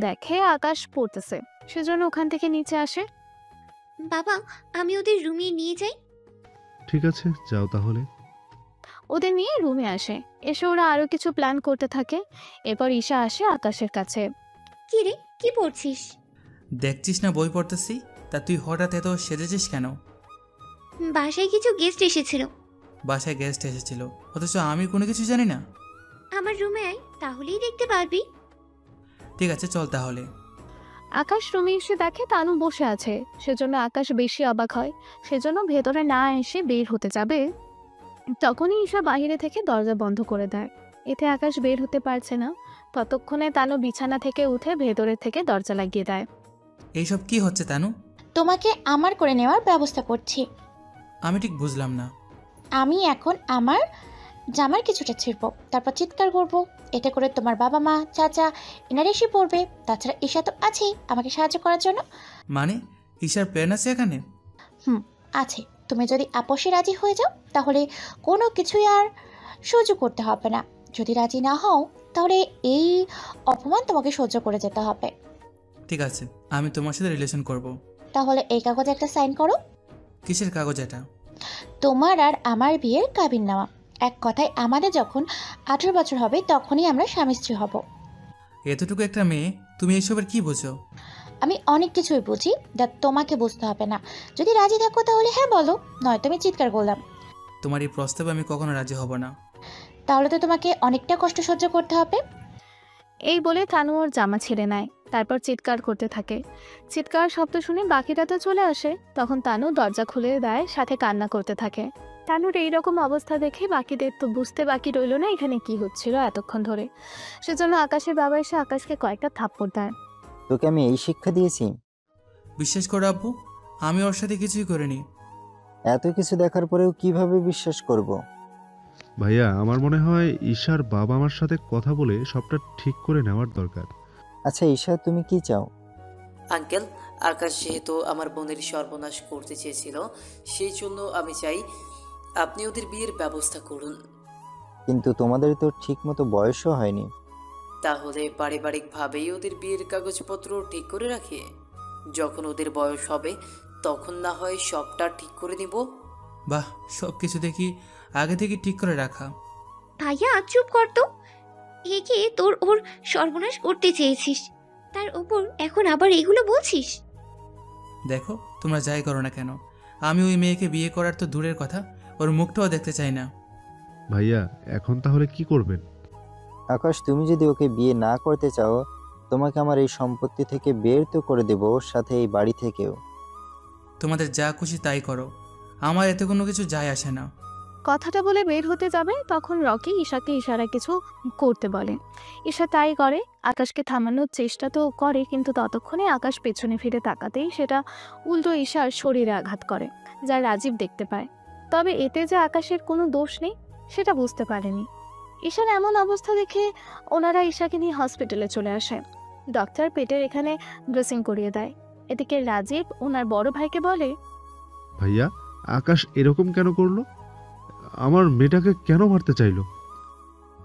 দেখে আকাশ পড়তেছে, সেজন্য ওখান থেকে নিচে আসে।
বাবা, আমি ওদের রুমে নিয়ে যাই।
ঠিক আছে, যাও তাহলে।
ওদের নিয়ে রুমে আসে। এসে ওরা আরো কিছু প্ল্যান করতে থাকে। এরপর ঈশা আসে আকাশের কাছে।
কি রে, কি পড়ছিস?
দেখছিস না বই পড়তেছি? তা তুই হঠাৎ এত সেজেছিস কেন?
বাসায় কিছু গেস্ট এসেছিল।
বাসায় গেস্ট এসেছিল, অথচ আমি কোনো কিছু জানি না?
আমার রুমে আয়, তাহলেই দেখতে পারবি।
ঠিক আছে, চল তাহলে।
আকাশ রুমে এসে দেখে তানু বসে আছে। সেজন্য আকাশ বেশি অবাক হয়। সেজন্য ভেতরে না এসে বের হতে যাবে, তখনই ঈশা বাইরে থেকে দরজা বন্ধ করে দেয়। এতে আকাশ বের হতে পারছে না। ততক্ষণে তানু বিছানা থেকে উঠে ভেতরের থেকে দরজা লাগিয়ে দেয়।
এইসব কি হচ্ছে তানু?
তোমাকে আমার করে নেওয়ার ব্যবস্থা করছি।
আমি ঠিক বুঝলাম না।
আমি এখন আমার জামার কিছুটা ছিড়ব, তারপর চিৎকার করব। এতে করে তোমার বাবা মা চাচা এনারা এসে পড়বে। তাছাড়া ঈশা তো আছেই আমাকে সাহায্য করার জন্য।
মানে ঈশার প্ল্যান আছে এখানে?
আছে। তুমি যদি আপোষে রাজি হয়ে যাও তাহলে কোনো কিছুই আর সহ্য করতে হবে না। যদি রাজি না হও তাহলে এই অপমান তোমাকে সহ্য করে যেতে হবে।
ঠিক আছে, আমি তোমার সাথে রিলেশন করব।
তাহলে এই কাগজে একটা সাইন করো।
কিসের কাগজ এটা?
তোমার আর আমার বিয়ের কাবিননামা। এক কথায় আমাদের যখন 18 বছর হবে তখনই আমরা স্বামী স্ত্রী হব।
এতটুকু একটা মেয়ে, তুমি এইসবের কি বোঝো?
আমি অনেক কিছুই বুঝি, যা তোমাকে বুঝতে হবে না। যদি রাজি থাকো তাহলে হ্যাঁ বলো, নয়তো আমি চিৎকার করলাম।
তোমার এই প্রস্তাবে আমি কখনো রাজি হব না।
তাহলে তো তোমাকে অনেকটা কষ্ট সহ্য করতে হবে।
এই বলে তানু ওর জামা ছেড়ে নেয়। তারপর চিৎকার করতে থাকে। চিৎকার শব্দ শুনে বাকিরা তো চলে আসে। তখন তানু দরজা খুলে দেয়, সাথে কান্না করতে থাকে। তানুর এইরকম অবস্থা দেখে বাকিদের তো বুঝতে বাকি রইল না এখানে কি হচ্ছিল এতক্ষণ ধরে। সেজন্য আকাশের বাবা এসে আকাশকে কয়েকটা থাপ্পড় দেয়।
তোকে আমি এই শিক্ষা দিয়েছি?
বিশ্বাস করো আব্বু, আমি ওর সাথে কিছুই করিনি।
এত কিছু দেখার পরেও কিভাবে বিশ্বাস করব?
ভাইয়া, আমার মনে হয় ঈশার বাবা মার সাথে কথা বলে সবটা ঠিক করে নেওয়ার দরকার।
আচ্ছা ঈশা, তুমি কি চাও?
আঙ্কেল, আকাশ যেহেতু আমার বোনের সর্বনাশ করতে চেয়েছিল, সেই জন্য আমি চাই আপনি ওদের বিয়ের ব্যবস্থা করুন।
কিন্তু তোমাদের তো ঠিক মতো বয়সও হয়নি।
তাহলে পারিবারিকভাবেই ওদের বিয়ের কাগজপত্র ঠিক করে রাখি। যখন ওদের বয়স হবে তখন না হয় সবটা ঠিক করে নিব।
বাহ, সব কিছু দেখি আগে থেকে ঠিক করে রাখা।
ভাইয়া চুপ কর তো। একে তোর ওর সর্বনাশ করতে চেয়েছিস, তার উপর এখন আবার এগুলো বলছিস?
দেখো, তোমরা যাই করো না কেন, আমি ওই মেয়েকে বিয়ে করার তো দূরের কথা, ওর মুখটাও দেখতে চাই না।
ভাইয়া, এখন তাহলে কি করবেন?
আকাশ, তুমি যদি ওকে বিয়ে না করতে চাও তোমাকে আমার এই সম্পত্তি থেকে বের তো করে দেবো, ওর সাথে এই বাড়ি থেকেও।
তোমাদের যা খুশি তাই করো, আমার এতে কোনো কিছু যায় আসে না।
কথাটা বলে বের হতে যাবে, তখন রকি ঈশাকে ইশারা কিছু করতে বলে। ঈশা তাই করে। আকাশকে থামানোর চেষ্টা তো করে, কিন্তু ততক্ষণে আকাশ পেছনে ফিরে তাকাতেই সেটা উল্টো ঈশার শরীরে আঘাত করে, যা রাজীব দেখতে পায়। তবে এতে যে আকাশের কোনো দোষ নেই সেটা বুঝতে পারেনি। ঈশার এমন অবস্থা দেখে ওনারা ঈশাকে নিয়ে হসপিটালে চলে আসে। ডক্টর পেটের এখানে ড্রেসিং করিয়ে দেয়। এদিকে রাজীব ওনার বড় ভাইকে বলে,
ভাইয়া, আকাশ এরকম কেন করলো? আমার মেয়েটাকে কেন মারতে চাইলো?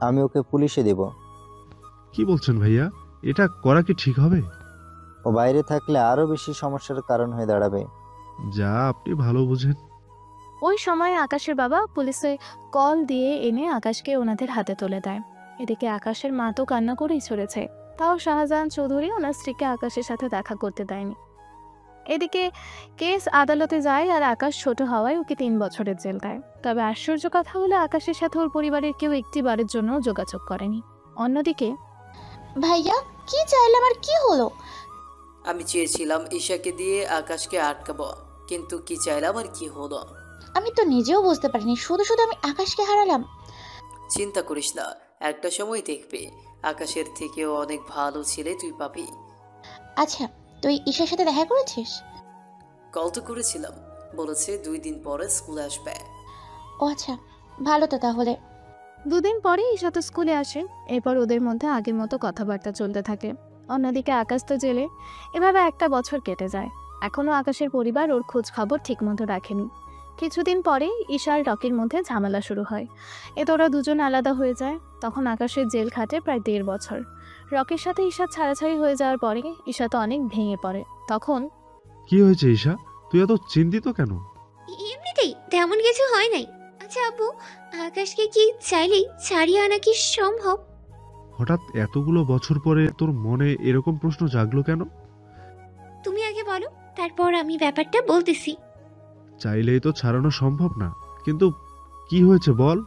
আমি ওকে পুলিশে দেব।
কি বলছেন ভাইয়া? এটা করা কি ঠিক হবে?
ও বাইরে থাকলে আরো বেশি সমস্যার কারণ হয়ে দাঁড়াবে।
যা আপনি ভালো বুঝেন।
ওই সময় আকাশের বাবা পুলিশে কল দিয়ে এনে আকাশকে ওনাদের হাতে তুলে দেয়। এদিকে আকাশের মা তো কান্না করেই ছড়েছে। তাও শাহজাহান চৌধুরী ওনার স্ত্রীকে আকাশের সাথে দেখা করতে দেয়নি। এদিকে কেস আদালতে যায় আর আকাশ ছোট হওয়ায় ওকে 3 বছরের জেল দেয়। তবে আশ্চর্য কথা হলো আকাশের সাথে ওর পরিবারের কেউ একটিবারের জন্য যোগাযোগ করেনি। অন্যদিকে
ভাইয়া কি চাইলাম আর কি হলো?
আমি চেয়েছিলাম ঈশাকে দিয়ে আকাশকে আটকাবো, কিন্তু কি চাইলাম আর কি হলো?
আমি তো নিজেও বুঝতে পারিনি, শুধু শুধু আমি আকাশকে হারালাম।
চিন্তা করিস না, একটা সময় দেখবে আকাশের থেকেও অনেক ভালো ছেলে তুই পাবি।
আচ্ছা, তুই ঈশার সাথে দেখা করেছিস?
কল তো করেছিলাম, বলেছে 2 দিন পরে স্কুলে আসবে।
ও আচ্ছা, ভালো তো তাহলে।
2 দিন পরে ঈশা তো স্কুলে আসে। এরপর ওদের মধ্যে আগের মতো কথাবার্তা চলতে থাকে। অন্যদিকে আকাশ তো জেলে। এভাবে 1 বছর কেটে যায়। এখনো আকাশের পরিবার ওর খোঁজ খবর ঠিকমতো রাখেনি। কিছুদিন পরে ঈশার রকির মধ্যে ঝামেলা শুরু হয়। এতে ওরা দুজন আলাদা হয়ে যায়। তখন আকাশের জেল খাটে প্রায় 1.5 বছর। রকির সাথে ঈশা ছাড়াছাড়ি হয়ে যাওয়ার পরে ঈশা তো অনেক ভেঙে পড়ে। তখন
কি হয়েছে ঈশা? তুই এত চিন্তিত কেন?
এমনিতে সত্যি তেমন কিছু হয় নাই। আচ্ছা আব্বু, আকাশকে কি চাইলেই ছাড়িয়ে আনা কি সম্ভব?
হঠাৎ এতগুলো বছর পরে তোর মনে এরকম প্রশ্ন জাগলো কেন?
তুমি আগে বলো, তারপর আমি ব্যাপারটা বলতেছি।
চাইলেই তো ছাড়ানো সম্ভব না, কিন্তু কি হয়েছে বল।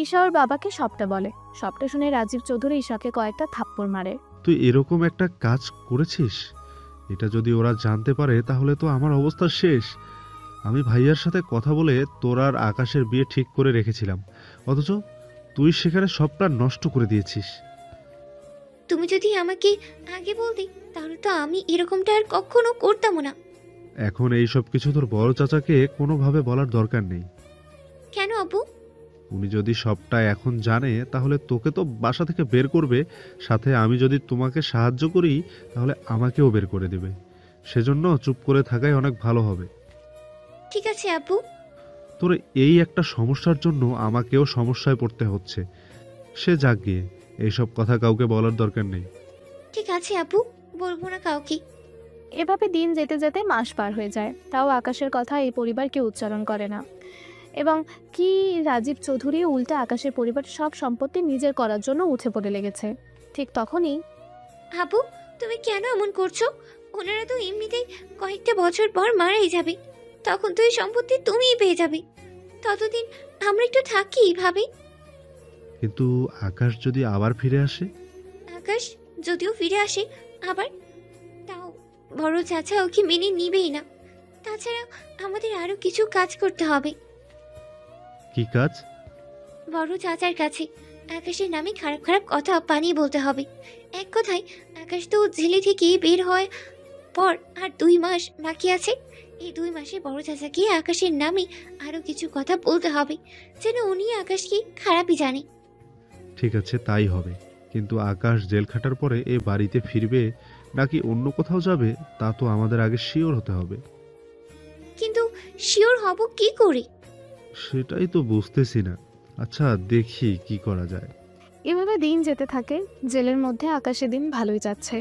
ঈশা ওর বাবাকে সবটা বলে। সবটা শুনে রাজীব চৌধুরী ঈশাকে কয়েকটা থাপ্পড় মারে।
তুই এরকম একটা কাজ করেছিস? এটা যদি ওরা জানতে পারে তাহলে তো আমার অবস্থা শেষ। আমি ভাইয়ার সাথে কথা বলে তোর আর আকাশের বিয়ে ঠিক করে রেখেছিলাম, অথচ তুই সেখানে সবটা নষ্ট করে দিয়েছিস।
তুমি যদি আমাকে আগে বলতে, তাহলে তো আমি এরকমটা আর কখনো করতাম না।
এখন এই সব কিছু তোর বড় চাচাকে কোনোভাবে বলার দরকার নেই।
কেন আব্বু?
উনি যদি সবটা এখন জানে তাহলে তোকে তো বাসা থেকে বের করবে, সাথে আমি যদি তোমাকে সাহায্য করি তাহলে আমাকেও বের করে দেবে। সেজন্য চুপ করে থাকাই অনেক ভালো হবে।
ঠিক আছে আব্বু।
তোর এই একটা সমস্যার জন্য আমাকেও সমস্যায় পড়তে হচ্ছে। সে যাক গিয়ে, এইসব কথা কাউকে বলার দরকার নেই।
ঠিক আছে আব্বু, বলবো না কাউকে।
এভাবে দিন যেতে যেতে মাস পার হয়ে যায়, তাও আকাশের কথা এই পরিবার কেউ উচ্চারণ করে না। এবং কি রাজীব চৌধুরী উল্টা আকাশের পরিবার সব সম্পত্তি নিজের করার জন্য উঠে পড়ে লেগেছে। ঠিক তখনই
আব্বু, তুমি কেন এমন করছো? ওনারা তো এমনিতেই কয়েকটা বছর পর মারাই যাবে। তখন তো এই সম্পত্তি তুমিই পেয়ে যাবে। ততদিন আমরা একটু থাকি ভাবি।
কিন্তু আকাশ যদি আবার ফিরে আসে?
আকাশ যদিও ফিরে আসে আবার, তাও বড় চাচা ওকে মেনে নিবেই না। তাছাড়া আমাদের আরো কিছু কাজ করতে হবে।
কি কাজ?
বড় চাচার কাছে আকাশের নামে খারাপ খারাপ কথা বানিয়ে বলতে হবে। এক কথায়, আকাশ তো জেলে থেকে বের হয় পর আর 2 মাস বাকি আছে। এই 2 মাসে বড় চাচাকে আকাশের নামে আরো কিছু কথা বলতে হবে, যেন উনি আকাশকে খারাপই জানে।
ঠিক আছে, তাই হবে। কিন্তু আকাশ জেল খাটার পরে এ বাড়িতে ফিরবে নাকি অন্য কোথাও যাবে তা তো আমাদের আগে শিওর হতে হবে।
কিন্তু শিওর হব কি করে?
সেটাই তো বুঝতেছি না। আচ্ছা, দেখি কি করা যায়।
এভাবে দিন যেতে থাকে। জেলের মধ্যে আকাশের দিন ভালোই যাচ্ছে,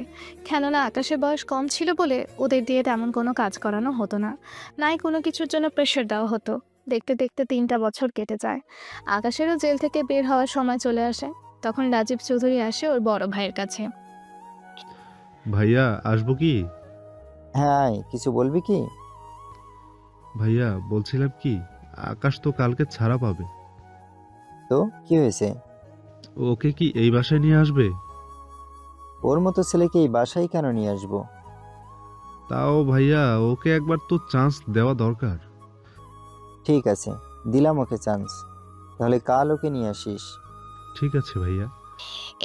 কেননা আকাশের বয়স কম ছিল বলে ওদের দিয়ে তেমন কোনো কাজ করানো হতো না, নাই কোনো কিছুর জন্য প্রেশার দেওয়া হতো। দেখতে দেখতে 3টা বছর কেটে যায়। আকাশেরও জেল থেকে বের হওয়ার সময় চলে আসে। তখন রাজীব চৌধুরী আসে ওর বড় ভাইয়ের কাছে।
ভাইয়া, আসবো কি?
হ্যাঁ, কিছু বলবি কি?
ভাইয়া, বলছিলাম কি, আকাশ তো কালকে ছাড়া পাবে।
তো কি হয়েছে?
ওকে কি এই বাসায় নিয়ে আসবে?
ওর মতো ছেলেকে এই বাসায় কেন নিয়ে আসবো?
তাও ভাইয়া, ওকে একবার তো চান্স দেওয়া দরকার।
ঠিক আছে, দিলাম ওকে চান্স। তাহলে কাল ওকে নিয়ে আসিস।
ঠিক আছে ভাইয়া।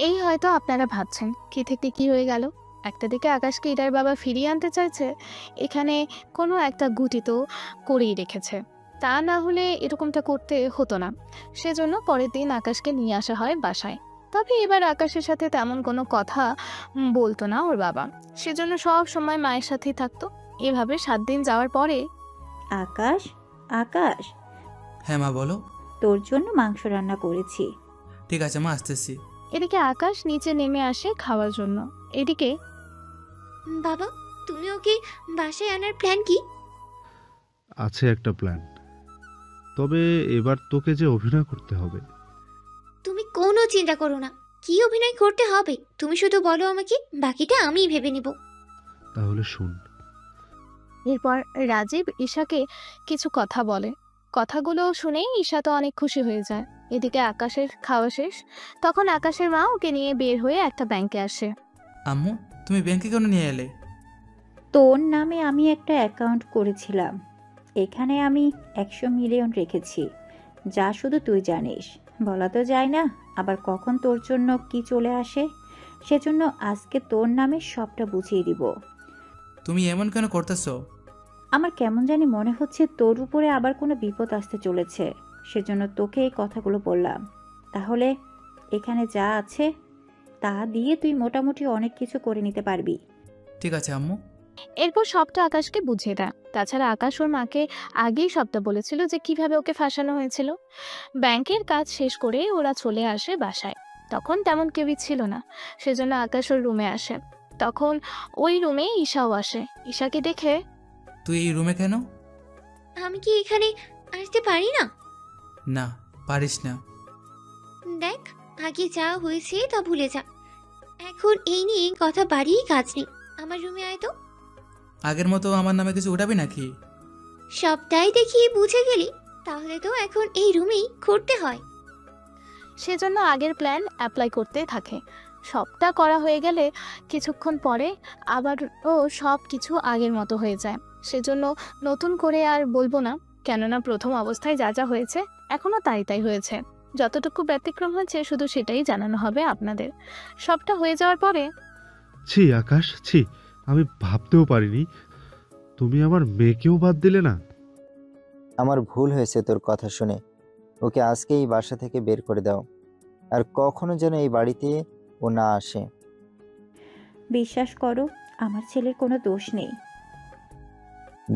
এই হয়তো আপনারা ভাবছেন কি থেকে কি হয়ে গেল। একটা দিকে আকাশকে ইরার বাবা ফিরিয়ে আনতে চাইছে, এখানে কোনো একটা গুটি তো করেই রেখেছে। তা না হলে এরকমটা করতে হতো না। সেজন্য পরের দিন আকাশকে নিয়ে আসা হয় বাসায়। তবে এবার আকাশের সাথে তেমন কোনো কথা বলতো না ওর বাবা, সেজন্য সব সময় মায়ের সাথেই থাকতো। এভাবে 7 দিন যাওয়ার পরে
আকাশ, আকাশ,
হ্যাঁ মা বলো।
তোর জন্য মাংস রান্না করেছি।
ঠিক আছে মা, আসতেছি।
এদিকে আকাশ নিচে নেমে আসে খাওয়ার জন্য। এদিকে
বাবা, তুমি ওকে বাসায় আনার প্ল্যান কি?
আছে একটা প্ল্যান, তবে এবার তোকে যে অভিনয় করতে হবে।
তুমি কোনো চিন্তা করো না, কি অভিনয় করতে হবে তুমি শুধু বলো আমাকে, বাকিটা আমিই ভেবে নিব।
তাহলে শুন।
এরপর রাজীব ঈশাকে কিছু কথা বলে। কথাগুলো শুনেই ঈশা তো অনেক খুশি হয়ে যায়। এদিকে আকাশের খাওয়া শেষ। তখন আকাশের মা ওকে নিয়ে বের হয়ে একটা ব্যাংকে আসে।
আম্মু, তুমি ব্যাংকে কেন নিয়ে এলে?
তোর নামে আমি একটা অ্যাকাউন্ট করেছিলাম। এখানে আমি 100 মিলিয়ন রেখেছি, যা শুধু তুই জানিস। বলা তো যায় না আবার কখন তোর জন্য কি চলে আসে। সেজন্য আজকে তোর নামে সবটা বুঝিয়ে দিব।
তুমি এমন কেন করতেছো?
আমার কেমন জানি মনে হচ্ছে তোর উপরে আবার কোনো বিপদ আসতে চলেছে, সেজন্য তোকে এই কথাগুলো বললাম। তাহলে এখানে যা আছে তা দিয়ে তুই মোটামুটি অনেক কিছু করে নিতে পারবি।
ঠিক আছে আম্মু।
এরপর সবটা আকাশকে বুঝিয়ে দেয়। তাছাড়া আকাশ ওর মাকে আগেই সবটা বলেছিল যে কিভাবে ওকে ফাঁসানো হয়েছিল। ব্যাংকের কাজ শেষ করে ওরা চলে আসে বাসায়। তখন তেমন কেউই ছিল না, সেজন্য আকাশ ওর রুমে আসে। তখন ওই রুমে ঈশাও আসে। ঈশাকে দেখে
তুই এই রুমে কেন?
আমি কি এখানে আসতে পারি না?
না, পারিস না।
দেখ, আগে যা হয়েছে তা ভুলে যা। এখন এই নিয়ে কথা বাড়িয়ে কাজ নেই। আমার রুমে আয় তো।
আগের মতো আমার নামে কিছু উঠাবি নাকি?
সবটাই দেখিয়ে বুঝে গেলি, তাহলে তো এখন এই রুমেই করতে হয়।
সেজন্য আগের প্ল্যান অ্যাপ্লাই করতে থাকে। সবটা করা হয়ে গেলে কিছুক্ষণ পরে আবারও সব কিছু আগের মতো হয়ে যায়। সেজন্য নতুন করে আর বলবো না, কেননা প্রথম অবস্থায় যা যা হয়েছে এখনও তাই তাই হয়েছে। যতটুকু ব্যতিক্রম হয়েছে শুধু সেটাই জানানো হবে আপনাদের। সবটা হয়ে যাওয়ার পরে
ছি আকাশ, ছি, আমি ভাবতেও পারিনি তুমি আমার মেয়েকেও বাদ দিলে না।
আমার ভুল হয়েছে তোর কথা শুনে। ওকে আজকে এই বাসা থেকে বের করে দাও, আর কখনো যেন এই বাড়িতে ও না আসে।
বিশ্বাস করো, আমার ছেলের কোনো দোষ নেই।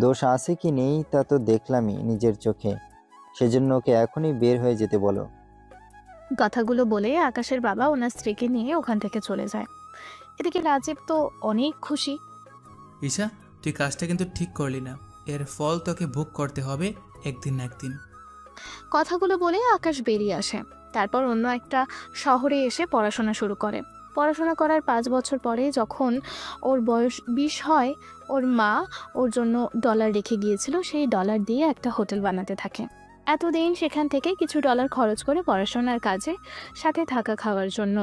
দোষ আছে কি নেই তা তো দেখলামই নিজের চোখে। সেজন্য ওকে এখনই বের হয়ে যেতে বলো।
কথাগুলো বলে আকাশের বাবা ওনার স্ত্রীকে নিয়ে ওখান থেকে চলে যায়। এদিকে রাজীব তো অনেক খুশি।
ঈশা, তুই কাজটা কিন্তু ঠিক করলি না। এর ফল তোকে ভোগ করতে হবে একদিন না একদিন।
কথাগুলো বলে আকাশ বেরিয়ে আসে। তারপর অন্য একটা শহরে এসে পড়াশোনা শুরু করে। পড়াশোনা করার 5 বছর পরে যখন ওর বয়স 20 হয়, ওর মা ওর জন্য ডলার রেখে গিয়েছিল। সেই ডলার দিয়ে একটা হোটেল বানাতে থাকে। এতদিন সেখান থেকে কিছু ডলার খরচ করে পড়াশোনার কাজে, সাথে থাকা খাওয়ার জন্য।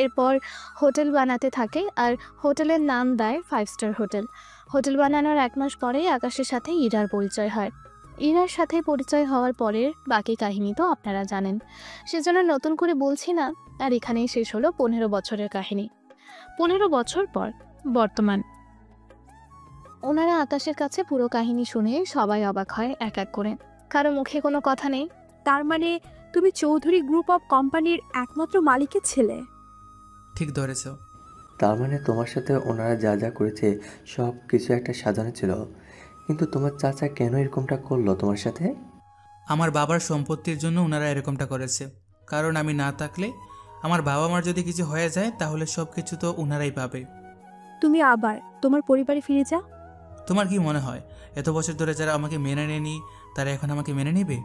এরপর হোটেল বানাতে থাকে আর হোটেলের নাম দেয় 5 স্টার হোটেল। হোটেল বানানোর 1 মাস পরেই আকাশের সাথে ইরার পরিচয় হয়। ইরার সাথে পরিচয় হওয়ার পরের বাকি কাহিনী তো আপনারা জানেন, সেজন্য নতুন করে বলছি না। আর এখানেই শেষ হলো 15 বছরের কাহিনী। 15 বছর পর বর্তমান। ওনারা আকাশের কাছে পুরো কাহিনী শুনে সবাই অবাক হয় এক এক করে। কারো মুখে কোনো কথা নেই।
তার মানে তুমি চৌধুরী গ্রুপ অফ কোম্পানির একমাত্র মালিকের ছেলে?
ঠিক ধরেছ।
তার মানে তোমার সাথে ওনারা যা যা করেছে সব কিছু একটা সাজানো ছিল। কিন্তু তোমার চাচা কেন এরকমটা করলো তোমার সাথে?
আমার বাবার সম্পত্তির জন্য ওনারা এরকমটা করেছে। কারণ আমি না থাকলে, আমার বাবা মার যদি কিছু হয়ে যায়, তাহলে সব কিছু তো ওনারাই পাবে।
তুমি আবার তোমার পরিবারে ফিরে যাও।
তোমার কি মনে হয় এত বছর ধরে যারা আমাকে মেনে নেয়নি তারা এখন আমাকে মেনে নেবে?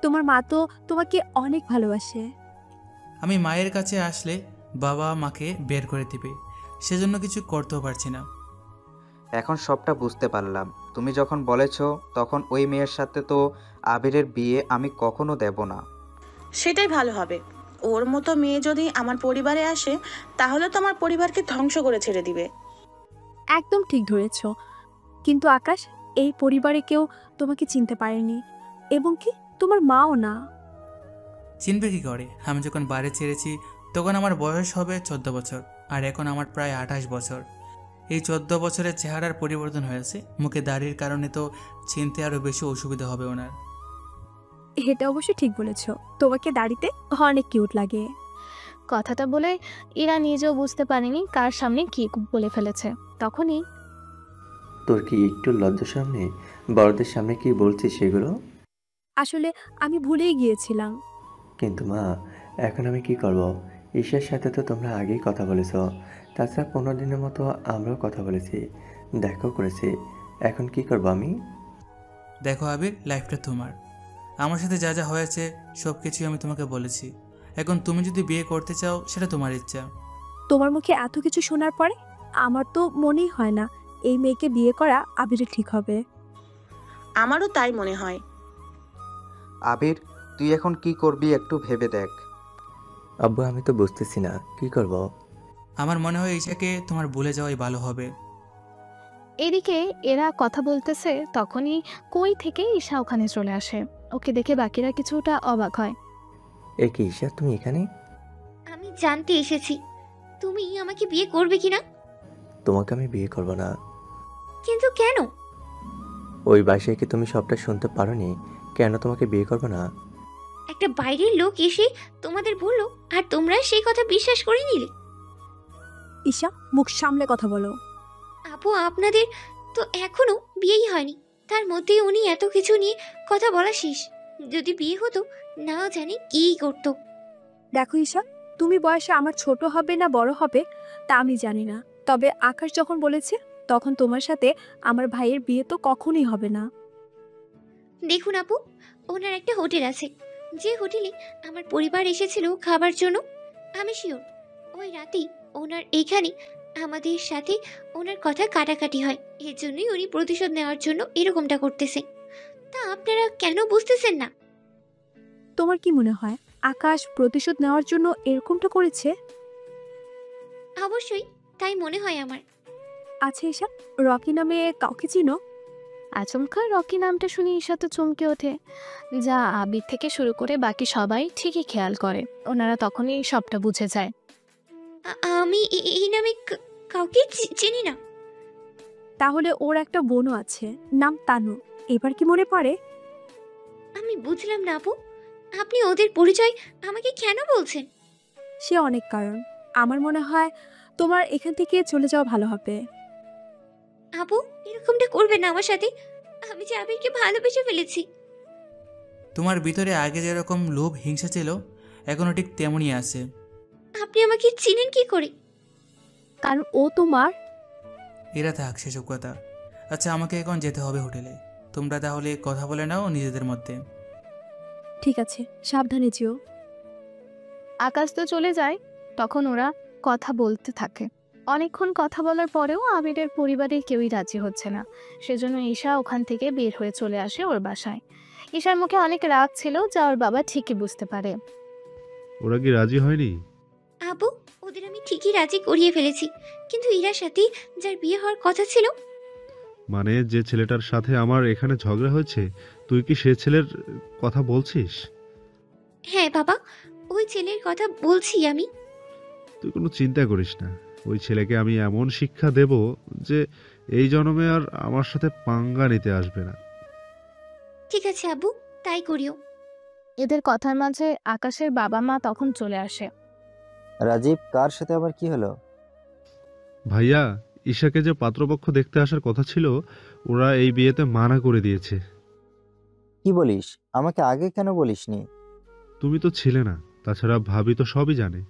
তোমার মা তো তোমাকে অনেক ভালোবাসে।
আমি মায়ের কাছে আসলে বাবা মাকে বের করে দিবে, সেজন্য কিছু করতেও পারছি না।
এখন সবটা বুঝতে পারলাম। তুমি যখন বলেছো তখন ওই মেয়ের সাথে তো আবিরের বিয়ে আমি কখনো দেব না।
সেটাই ভালো হবে। ওর মতো মেয়ে যদি আমার পরিবারে আসে তাহলে তো আমার পরিবারকে ধ্বংস করে ছেড়ে দিবে।
একদম ঠিক ধরেছ। কিন্তু আকাশ, এই পরিবারে কেউ তোমাকে চিনতে পারেনি, এবং কি তোমার মাও না।
চিনবে কি করে? আমি যখন বাড়ি ছেড়েছি তখন আমার বয়স হবে 14 বছর, আর এখন আমার প্রায় 28 বছর। এই 14 বছরের চেহারার পরিবর্তন হয়েছে। মুখে দাড়ির কারণে তো চিনতে আরও বেশি অসুবিধা হবে ওনার।
এটা অবশ্য ঠিক বলেছ, তোমাকে দাড়িতে অনেক কিউট লাগে।
কথাটা বলে ইরা নিজেও বুঝতে পারেনি কার সামনে কি বলে ফেলেছে। তখনই
তোর কি একটু লজ্জা সামনে? বড়দের সামনে কি বলছিস সেগুলো?
আসলে আমি ভুলেই গিয়েছিলাম।
কিন্তু মা, এখন আমি কি করব? ঈশার সাথে তো তোমরা আগেই কথা বলেছ। তাছাড়া 15 দিনের মতো আমরাও কথা বলেছি, দেখাও করেছি। এখন কি করব আমি?
দেখো আবির, লাইফটা তোমার। আমার সাথে যা যা হয়েছে সব কিছুই আমি তোমাকে বলেছি। এখন তুমি যদি বিয়ে করতে চাও সেটা তোমার ইচ্ছা।
তোমার মুখে এত কিছু শোনার পরে আমার তো মনেই হয় না এই মেয়েকে বিয়ে করা আবিরে ঠিক হবে।
আমারও তাই মনে হয়।
আবির, তুই এখন কি করবি একটু ভেবে দেখ।
আব্বু, আমি তো বুঝতেছি না কি করব।
আমার মনে হয় ঈশাকে তোমার ভুলে যাওয়াই ভালো হবে।
এদিকে এরা কথা বলতেছে, তখনই কই থেকে ঈশা ওখানে চলে আসে। ওকে দেখে বাকিরা কিছুটা অবাক হয়।
এ কি ঈশা, তুমি এখানে?
আমি জানতে এসেছি তুমি আমাকে বিয়ে করবে কিনা।
তোমাকে আমি বিয়ে করব না।
কিন্তু কেন?
ওই বাসায় কি তুমি সবটা শুনতে পারোনি? কেন তোমাকে বিয়ে করব না?
একটা বাইরের লোক এসে তোমাদের বললো আর তোমরা সেই কথা বিশ্বাস করে নিলে।
ঈশা, মুখ সামলে কথা বলো।
আপু, আপনাদের তো এখনো বিয়েই হয়নি, তার মধ্যে উনি এত কিছু নিয়ে কথা বলা শেষ। যদি বিয়ে হতো, নাও জানি কি করতো।
দেখো ঈশা, তুমি বয়সে আমার ছোট হবে না বড় হবে তা আমি জানি না, তবে আকাশ যখন বলেছে তখন তোমার সাথে আমার ভাইয়ের বিয়ে তো কখনোই হবে না।
দেখুন আপু, ওনার একটা হোটেল আছে, যে হোটেলে আমার পরিবার এসেছিল খাবার জন্য। আমি শিওর ওই রাতেই ওনার এইখানে আমাদের সাথে ওনার কথা কাটাকাটি হয়। এর জন্যই উনি প্রতিশোধ নেওয়ার জন্য এরকমটা করতেছে। তা আপনারা কেন বুঝতেছেন না?
তোমার কি মনে হয় আকাশ প্রতিশোধ নেওয়ার জন্য এরকমটা করেছে?
অবশ্যই তাই মনে হয় আমার।
আচ্ছা ঈশা, রকি নামে কাউকে চিনো?
আচমকা রকি নামটা শুনে ঈশা তো চমকে ওঠে, যা আবির থেকে শুরু করে বাকি সবাই ঠিকই খেয়াল করে। ওনারা তখনই সবটা বুঝে যায়।
আমি এই নামে কাউকে চিনি না।
তাহলে ওর একটা বোনও আছে, নাম তানু। এবার কি মনে পড়ে?
আমি বুঝলাম না আপু, আপনি ওদের পরিচয় আমাকে কেন বলছেন?
সে অনেক কারণ। আমার মনে হয় তোমার এখান থেকে চলে যাওয়া ভালো হবে।
আপু, এরকমটা করবেন না আমার সাথে। আমি যে আবিরকে ভালোবেসে ফেলেছি।
তোমার ভিতরে আগে যেরকম লোভ হিংসা ছিল, এখনও ঠিক তেমনই আছে।
আপনি আমাকে চিনেন কি করে?
কারণ ও তোমার।
এরা থাক সেসব কথা। আচ্ছা, আমাকে এখন যেতে হবে হোটেলে। তোমরা তাহলে কথা বলে নাও নিজেদের মধ্যে।
ঠিক আছে, সাবধানে যেও।
আকাশ তো চলে যায়, তখন ওরা কথা বলতে থাকে। অনেকক্ষণ কথা বলার পরেও আবিরের পরিবারের কেউই রাজি হচ্ছে না। সেজন্য ঈশা ওখান থেকে বের হয়ে চলে আসে ওর বাসায়। ঈশার মুখে অনেক রাগ ছিল, যা ওর বাবা ঠিকই বুঝতে পারে।
ওরা কি রাজি হয়নি?
আপু, ওদের আমি ঠিকই রাজি করিয়ে ফেলেছি, কিন্তু ইরার সাথে যার বিয়ে হওয়ার কথা ছিল।
মানে যে ছেলেটার সাথে আমার এখানে ঝগড়া হয়েছে, তুই কি সে ছেলের কথা বলছিস?
হ্যাঁ বাবা, ওই ছেলের কথা বলছি আমি।
তুই কোনো চিন্তা করিস না, ওই ছেলেকে আমি এমন শিক্ষা দেব যে এই জন্মে আর আমার সাথে পাঙ্গা নিতে আসবে না।
ঠিক আছে আব্বু, তাই করিও।
এদের কথার মাঝে আকাশের বাবা মা তখন চলে আসে।
রাজীব, কার সাথে আবার কি হলো?
ভাইয়া, ঈশাকে যে পাত্রপক্ষ দেখতে আসার কথা ছিল, ওরা এই বিয়েতে মানা করে দিয়েছে।
কি বলিস? আমাকে আগে কেন বলিসনি?
তুমি তো ছিলে না, তাছাড়া ভাবি তো সবই জানে।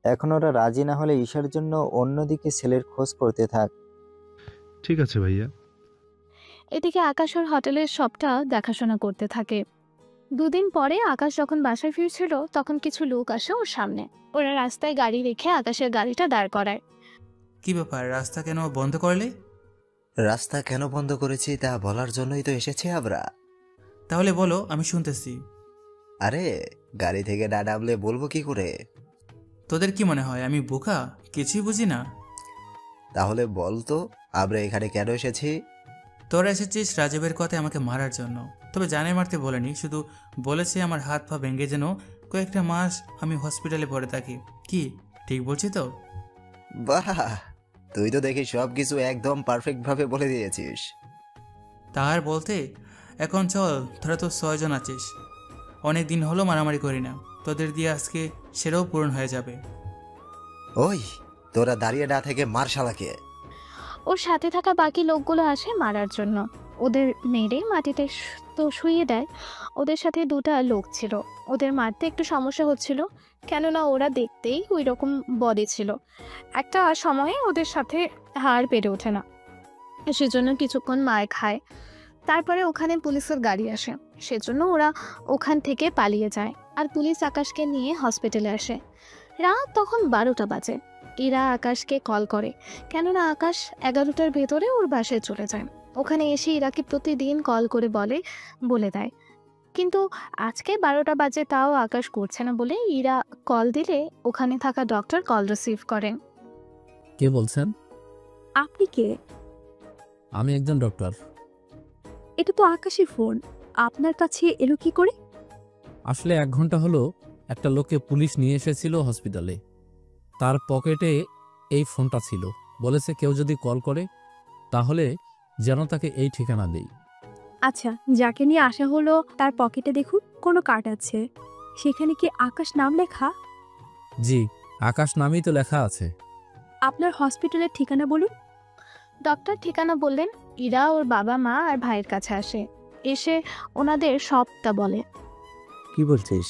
এখন ওরা রাজি না হলে ঈশার জন্য অন্যদিকে ছেলের খোঁজ করতে থাক।
ঠিক আছে ভাইয়া।
এদিকে আকাশ ওর হোটেলের সবটা দেখাশোনা করতে থাকে। দুদিন পরে আকাশ যখন বাসায় ফিরছিল, তখন কিছু লোক আসে ওর সামনে। ওরা রাস্তায় গাড়ি রেখে আকাশের গাড়িটা দাঁড় করায়।
কি ব্যাপার, রাস্তা কেন বন্ধ করলে?
রাস্তা কেন বন্ধ করেছি তা বলার জন্যই তো এসেছি আমরা।
তাহলে বলো, আমি শুনতেছি।
আরে, গাড়ি থেকে না নামলে বলবো কি করে?
তোদের কি মনে হয় আমি বোকা, কিছুই বুঝি না?
তাহলে বল তো, আমরা এখানে কেন এসেছি?
তোরা এসেছিস রাজীবের কথায় আমাকে মারার জন্য। তবে জানে মারতে বলেনি, শুধু বলেছে আমার হাত পা ভেঙে যেন কয়েকটা মাস আমি হসপিটালে পড়ে থাকি। কি ঠিক বলছি তো?
বাহ, তুই তো দেখি সবকিছু একদম পারফেক্ট ভাবে বলে দিয়েছিস।
তার বলতে, এখন চল, তোরা তো 6 জন আছিস। অনেক দিন হলো মারামারি করি না, তোদের দিয়ে আজকে সেটাও পূরণ হয়ে যাবে।
ওই, তোরা দাঁড়িয়ে না থেকে মার শালাকে।
ওর সাথে থাকা বাকি লোকগুলো আসে মারার জন্য। ওদের মেরে মাটিতে তো শুইয়ে দেয়। ওদের সাথে দুটা লোক ছিল। ওদের মারতে একটু সমস্যা হচ্ছিল, কেননা ওরা দেখতেই ওই রকম বডি ছিল। একটা সময়ে ওদের সাথে হাড় পেরে ওঠে না, সেজন্য কিছুক্ষণ মার খায়। তারপরে ওখানে পুলিশের গাড়ি আসে, সেজন্য ওরা ওখান থেকে পালিয়ে যায়। আর পুলিশ আকাশকে নিয়ে হসপিটালে আসে। রাত তখন 12টা বাজে। ইরা আকাশকে কল করে, কেননা আকাশ 11টার ভেতরে ওর বাসায় চলে যায়। ওখানে এসে ইরাকে প্রতিদিন কল করে বলে দেয়, কিন্তু আজকে 12টা বাজে তাও আকাশ করছে না বলে ইরা কল দিলে ওখানে থাকা ডক্টর কল রিসিভ করেন।
কে বলছেন?
আপনি কে?
আমি একজন ডক্টর।
এটা তো আকাশের ফোন, আপনার কাছে এলো কি করে?
আসলে 1 ঘন্টা হলো একটা লোককে পুলিশ নিয়ে এসেছিল হসপিটালে। তার পকেটে এই ফোনটা ছিল। বলেছে কেউ যদি কল করে তাহলে যেন তাকে এই ঠিকানা দেই।
আচ্ছা, যাকে নিয়ে আসা হলো তার পকেটে দেখুন কোনো কার্ড আছে। সেখানে কি আকাশ নাম লেখা?
জি, আকাশ নামই তো লেখা আছে।
আপনার হসপিটালের ঠিকানা বলুন।
ডক্টর ঠিকানা বললেন। ইরা ওর বাবা মা আর ভাইয়ের কাছে আসে, এসে ওনাদের সবটা বলে।
কি বলছিস?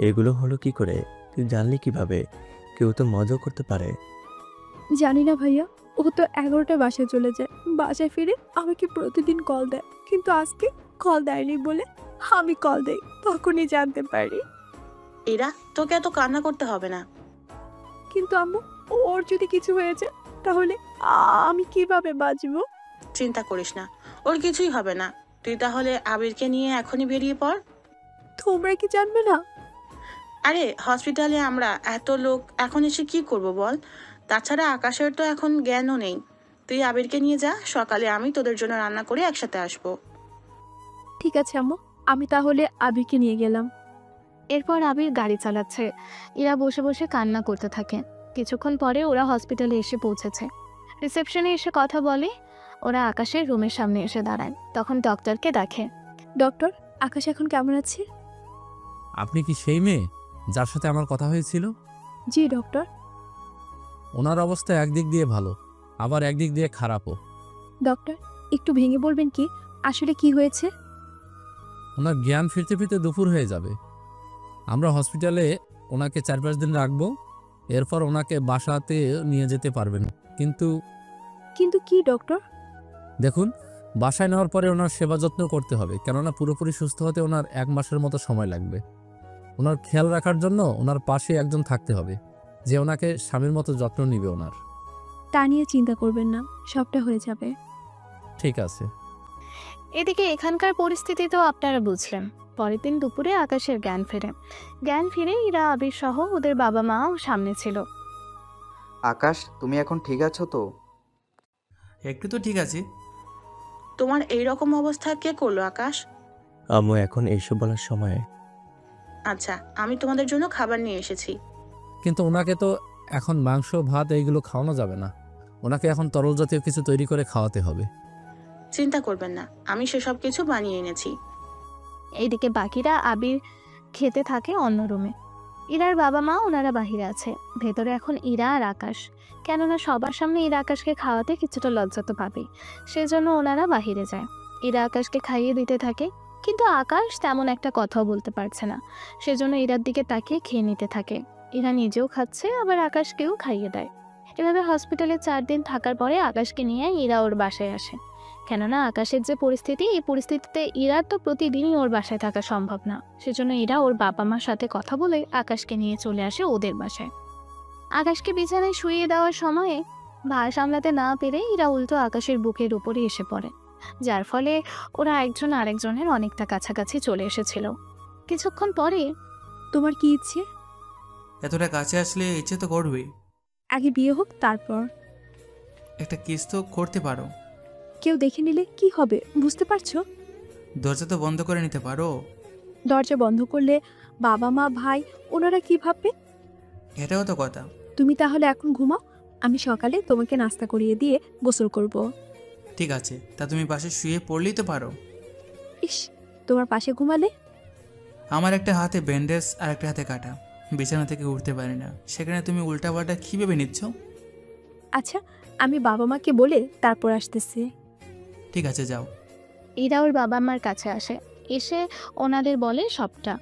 এগুলো হলো কি করে? তুই জানলি কিভাবে? কেউ তো মজা করতে পারে।
জানি না ভাইয়া, ও তো 11টায় বাসায় চলে যায়। বাসায় ফিরে আমাকে প্রতিদিন কল দেয়, কিন্তু আজকে কল দেয়নি বলে আমি কল দেই, তখনই জানতে পারি।
এরা তোকে এত কান্না করতে হবে না।
কিন্তু আম্মু, ওর যদি কিছু হয়েছে তাহলে আমি কিভাবে বাঁচবো?
চিন্তা করিস না, ওর কিছুই হবে না। তুই তাহলে আবিরকে নিয়ে এখনই বেরিয়ে পড়।
তোমরা কি জানবে না?
আরে হসপিটালে আমরা এত লোক, এখন এসে কি করব বল? তাছাড়া আকাশের তো এখন জ্ঞানও নেই। তুই আবিরকে নিয়ে যা, সকালে আমি তোদের জন্য রান্না করে একসাথে আসবো।
ঠিক আছে আম্মু, আমি তাহলে আবিরকে নিয়ে গেলাম।
এরপর আবির গাড়ি চালাচ্ছে। ইরা বসে বসে কান্না করতে থাকে। কিছুক্ষণ পরে ওরা হসপিটালে এসে পৌঁছেছে। রিসেপশনে এসে কথা বলে। ওরা আকাশের রুমের সামনে এসে দাঁড়ায়। তখন ডক্টরকে দেখে।
ডক্টর, আকাশ এখন কেমন আছে?
আপনি কি সেই মেয়ে যার সাথে আমার কথা হয়েছিল?
জি ডক্টর।
ওনার অবস্থা একদিক দিয়ে ভালো, আবার একদিক দিয়ে খারাপও।
ডক্টর, একটু ভেঙে বলবেন কি আসলে কি হয়েছে?
ওনার জ্ঞান ফিরতে ফিরতে দুপুর হয়ে যাবে। আমরা হসপিটালে ওনাকে 4-5 দিন রাখবো, এরপর ওনাকে বাসাতে নিয়ে যেতে পারবেন। কিন্তু
কিন্তু কি ডক্টর?
দেখুন, বাসায় নেওয়ার পরে ওনার সেবা যত্ন করতে হবে, কেননা পুরোপুরি সুস্থ হতে ওনার 1 মাসের মতো সময় লাগবে। ওনার খেয়াল রাখার জন্য ওনার পাশে একজন থাকতে হবে, যে ওনাকে স্বামীর মতো যত্ন নিবে ওনার।
তা নিয়ে চিন্তা করবেন না, সবটা হয়ে যাবে।
ঠিক আছে।
এদিকে এখানকার পরিস্থিতি তো আপনারা বুঝলেন। পরের দিন দুপুরে আকাশের জ্ঞান ফেরে। জ্ঞান ফিরে ইরা, আবির সহ ওদের বাবা মাও সামনে ছিল।
আকাশ, তুমি এখন ঠিক আছো তো?
একটু তো ঠিক আছে।
তোমার এই রকম অবস্থা কে করলো আকাশ?
আম্মু, এখন এইসব বলার সময়।
আচ্ছা, আমি তোমাদের জন্য খাবার নিয়ে এসেছি।
কিন্তু ওনাকে তো এখন মাংস ভাত এইগুলো খাওয়ানো যাবে না, ওনাকে এখন তরল জাতীয় কিছু তৈরি করে খাওয়াতে হবে।
চিন্তা করবেন না, আমি সেসব কিছু বানিয়ে এনেছি।
এইদিকে বাকিরা আবির খেতে থাকে অন্য রুমে। ইরার বাবা মা ওনারা বাহিরে আছে। ভেতরে এখন ইরা আর আকাশ। কেননা সবার সামনে ইরা আকাশকে খাওয়াতে কিছুটা লজ্জা তো পাবেই, সেজন্য ওনারা বাহিরে যায়। ইরা আকাশকে খাইয়ে দিতে থাকে, কিন্তু আকাশ তেমন একটা কথাও বলতে পারছে না, সেজন্য ইরার দিকে তাকিয়ে খেয়ে নিতে থাকে। ইরা নিজেও খাচ্ছে, আবার আকাশকেও খাইয়ে দেয়। এভাবে হসপিটালে 4 দিন থাকার পরে আকাশকে নিয়ে ইরা ওর বাসায় আসে। কেননা আকাশের যে পরিস্থিতি, এই পরিস্থিতিতে ইরার তো প্রতিদিনই ওর বাসায় থাকা সম্ভব না, সেজন্য ইরা ওর বাবা মার সাথে কথা বলে আকাশকে নিয়ে চলে আসে ওদের বাসায়। আকাশকে বিছানায় শুইয়ে দেওয়ার সময়ে ভার সামলাতে না পেরে ইরা উল্টো আকাশের বুকের উপরে এসে পড়ে, যার ফলে ওরা একজন আরেকজনের অনেকটা কাছাকাছি চলে এসেছিল। কিছুক্ষণ পরে,
তোমার কি ইচ্ছে?
এতটা কাছে আসলে ইচ্ছে তো করবেই।
আগে বিয়ে হোক, তারপর।
একটা কিস তো করতে পারো।
কেউ দেখে নিলে কি হবে বুঝতে পারছো?
দরজা তো বন্ধ করে নিতে পারো।
দরজা বন্ধ করলে বাবা মা ভাই ওনারা কি ভাববে?
এটাও তো কথা।
তুমি তাহলে এখন ঘুমাও, আমি সকালে তোমাকে নাস্তা করিয়ে দিয়ে গোসল করব।
ঠিক আছে, তা তুমি পাশে শুয়ে পড়লেই তো পারো।
ইস, তোমার পাশে ঘুমালে?
আমার একটা হাতে ব্যান্ডেজ আর একটা হাতে কাটা, বিছানা থেকে উঠতে পারি না, সেখানে তুমি উল্টাপাল্টা কী ভেবে নিচ্ছ?
আচ্ছা, আমি বাবা মাকে বলে তারপর আসতেছি।
ঠিক আছে, যাও।
ইরা ওর বাবা মার কাছে আসে, এসে ওনাদের বলে সবটা।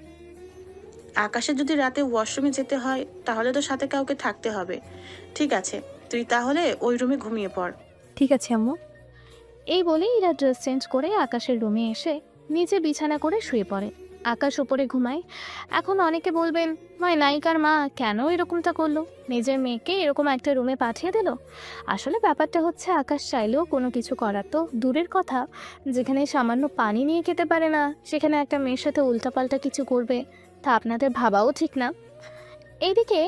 আকাশে যদি রাতে ওয়াশরুমে যেতে হয় তাহলে তো সাথে কাউকে থাকতে হবে। ঠিক আছে, তুই তাহলে ওই রুমে ঘুমিয়ে পড়।
ঠিক আছে আম্মু।
এই বলে ইরা ড্রেস চেঞ্জ করে আকাশের রুমে এসে নিচে বিছানা করে শুয়ে পড়ে। আকাশ উপরে ঘুমায়। এখন অনেকে বলবেন, ভাই নায়িকার মা কেন এরকমটা করলো, নিজের মেয়েকে এরকম একটা রুমে পাঠিয়ে দিল। আসলে ব্যাপারটা হচ্ছে, আকাশ চাইলেও কোনো কিছু করার তো দূরের কথা, যেখানে সামান্য পানি নিয়ে খেতে পারে না, সেখানে একটা মেয়ের সাথে উল্টাপাল্টা কিছু করবে, তা আপনাদের ভাবাও ঠিক না। এইদিকে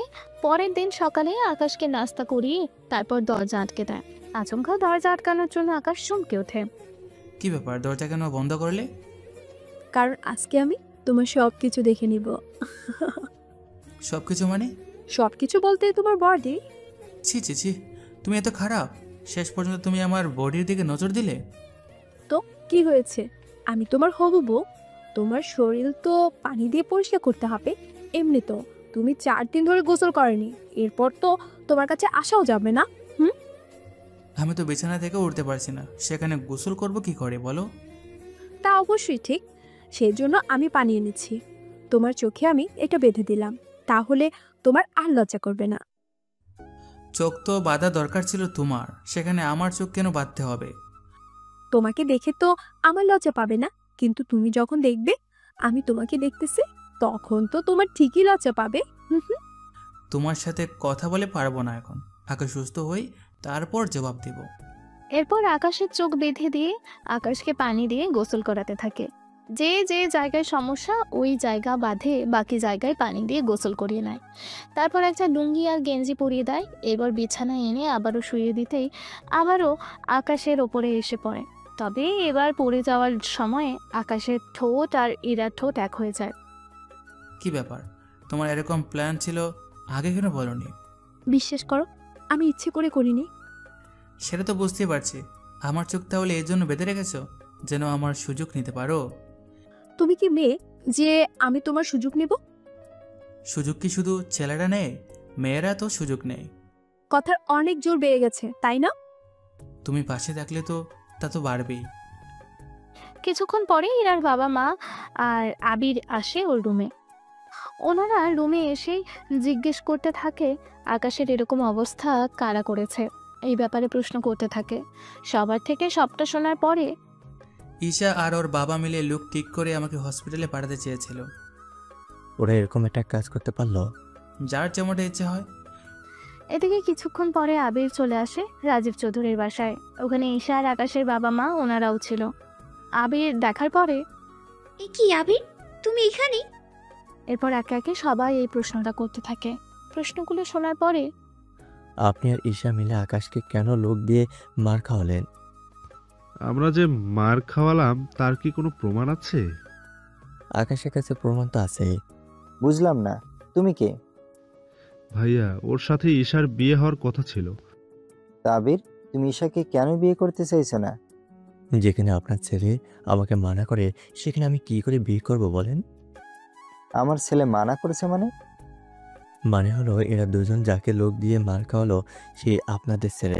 পরের দিন সকালে আকাশকে নাস্তা করিয়ে তারপর দরজা আটকে দেয়। আচমকা দরজা আটকানোর জন্য আকাশ চমকে ওঠে।
কি ব্যাপার, দরজা কেন বন্ধ করলে?
কারণ আজকে আমি তোমার সব কিছু দেখে নিব।
সব কিছু মানে?
সব কিছু বলতে তোমার বডি।
ছি ছি ছি, তুমি এত খারাপ, শেষ পর্যন্ত তুমি আমার বডির দিকে নজর দিলে।
তো কি হয়েছে, আমি তোমার হবু বউ, তোমার শরীর তো পানি দিয়ে পরিষ্কার করতে হবে। এমনি তো তুমি 4 দিন ধরে গোসল করেনি, এরপর তো তোমার কাছে আসাও যাবে না।
আমি তো বিছানা থেকে উঠতে পারছি না, সেখানে গোসল করব কি করে বলো?
তা অবশ্যই ঠিক, সেই জন্য আমি পানি এনেছি। তোমার চোখে আমি এটা বেঁধে দিলাম, তাহলে তোমার আর লজ্জা করবে না।
চোখ তো বাঁধা দরকার ছিল তোমার, সেখানে আমার চোখ কেন বাঁধতে হবে?
তোমাকে দেখে তো আমার লজ্জা পাবে না, কিন্তু তুমি যখন দেখবে আমি তোমাকে দেখতেছি, তখন তো তোমার ঠিকই লজ্জা পাবে। হুম হুম।
তোমার সাথে কথা বলে পারবো না এখন, আগে সুস্থ হই তারপর জবাব দেব।
এরপর আকাশের চোখ বেঁধে দিয়ে আকাশকে পানি দিয়ে গোসল করাতে থাকে। যে যে জায়গায় সমস্যা ওই জায়গা বাঁধে বাকি জায়গায় পানি দিয়ে গোসল করিয়ে নেয়। তারপর একটা লুঙ্গি আর গেঞ্জি পরিয়ে দেয়। এবার বিছানায় এনে আবারও শুয়ে দিতেই আবারও আকাশের ওপরে এসে পড়ে। তবে এবার পড়ে যাওয়ার সময় আকাশের ঠোঁট আর ইরার ঠোঁট এক হয়ে যায়।
কি ব্যাপার, তোমার এরকম প্ল্যান ছিল, আগে কেন বলনি?
বিশ্বাস করো, আমি ইচ্ছে করে করিনি।
সেটা তো বুঝতেই পারছি। আমার চোখ তাহলে এর জন্য বেঁধে রেখেছো যেন আমার সুযোগ নিতে পারো?
তুমি কি মেয়ে যে আমি তোমার সুযোগ নেব?
সুযোগ কি শুধু ছেলেরা নেয়? মেয়েরা তো সুযোগ নেয়।
কথার অনেক জোর বেড়ে গেছে, তাই না?
তুমি পাশে থাকলে তো তা তো বাড়বেই।
কিছুক্ষণ পরে ইরার বাবা মা আর আবির আসে ওর রুমে। ওনারা রুমে এসেই জিজ্ঞেস করতে থাকে আকাশের এরকম অবস্থা কারা করেছে। এই ব্যাপারে প্রশ্ন করতে থাকে। সবার থেকে সবটা শোনার পরে
ঈশা আর ওর বাবা মিলে লুক ঠিক করে আমাকে হসপিটালে পাঠাতে চেয়েছিল।
ওরা এরকম একটা কাজ করতে পারলো?
যার যেমনটা ইচ্ছে হয়।
এদিকে কিছুক্ষণ পরে আবির চলে আসে রাজীব চৌধুরীর বাসায়। ওখানে ঈশা আর আকাশের বাবা মা ওনারাও ছিল। আবির দেখার পরে,
এ কি আবির, তুমি এখানে?
এরপর একে একে সবাই এই প্রশ্নটা করতে থাকে। প্রশ্নগুলো শোনার পরে
আপনি আর ঈশা মিলে আকাশকে কেন লোক দিয়ে মার খাওয়ালেন?
আমরা যে মার খাওয়ালাম তার কি কোনো প্রমাণ আছে?
আকাশের কাছে প্রমাণ তো আছে।
বুঝলাম না, তুমি কে?
ভাইয়া, ওর সাথে ঈশার বিয়ে হওয়ার কথা ছিল।
তাবির, তুমি ঈশাকে কেন বিয়ে করতে চাইছো না?
যেখানে আপনার ছেলে আমাকে মানা করে সেখানে আমি কি করে বিয়ে করব বলেন?
আমার ছেলে মানা করেছে মানে?
মানে হলো এরা দুজন যাকে লোক দিয়ে মার খাওয়ালো সে আপনাদের ছেলে।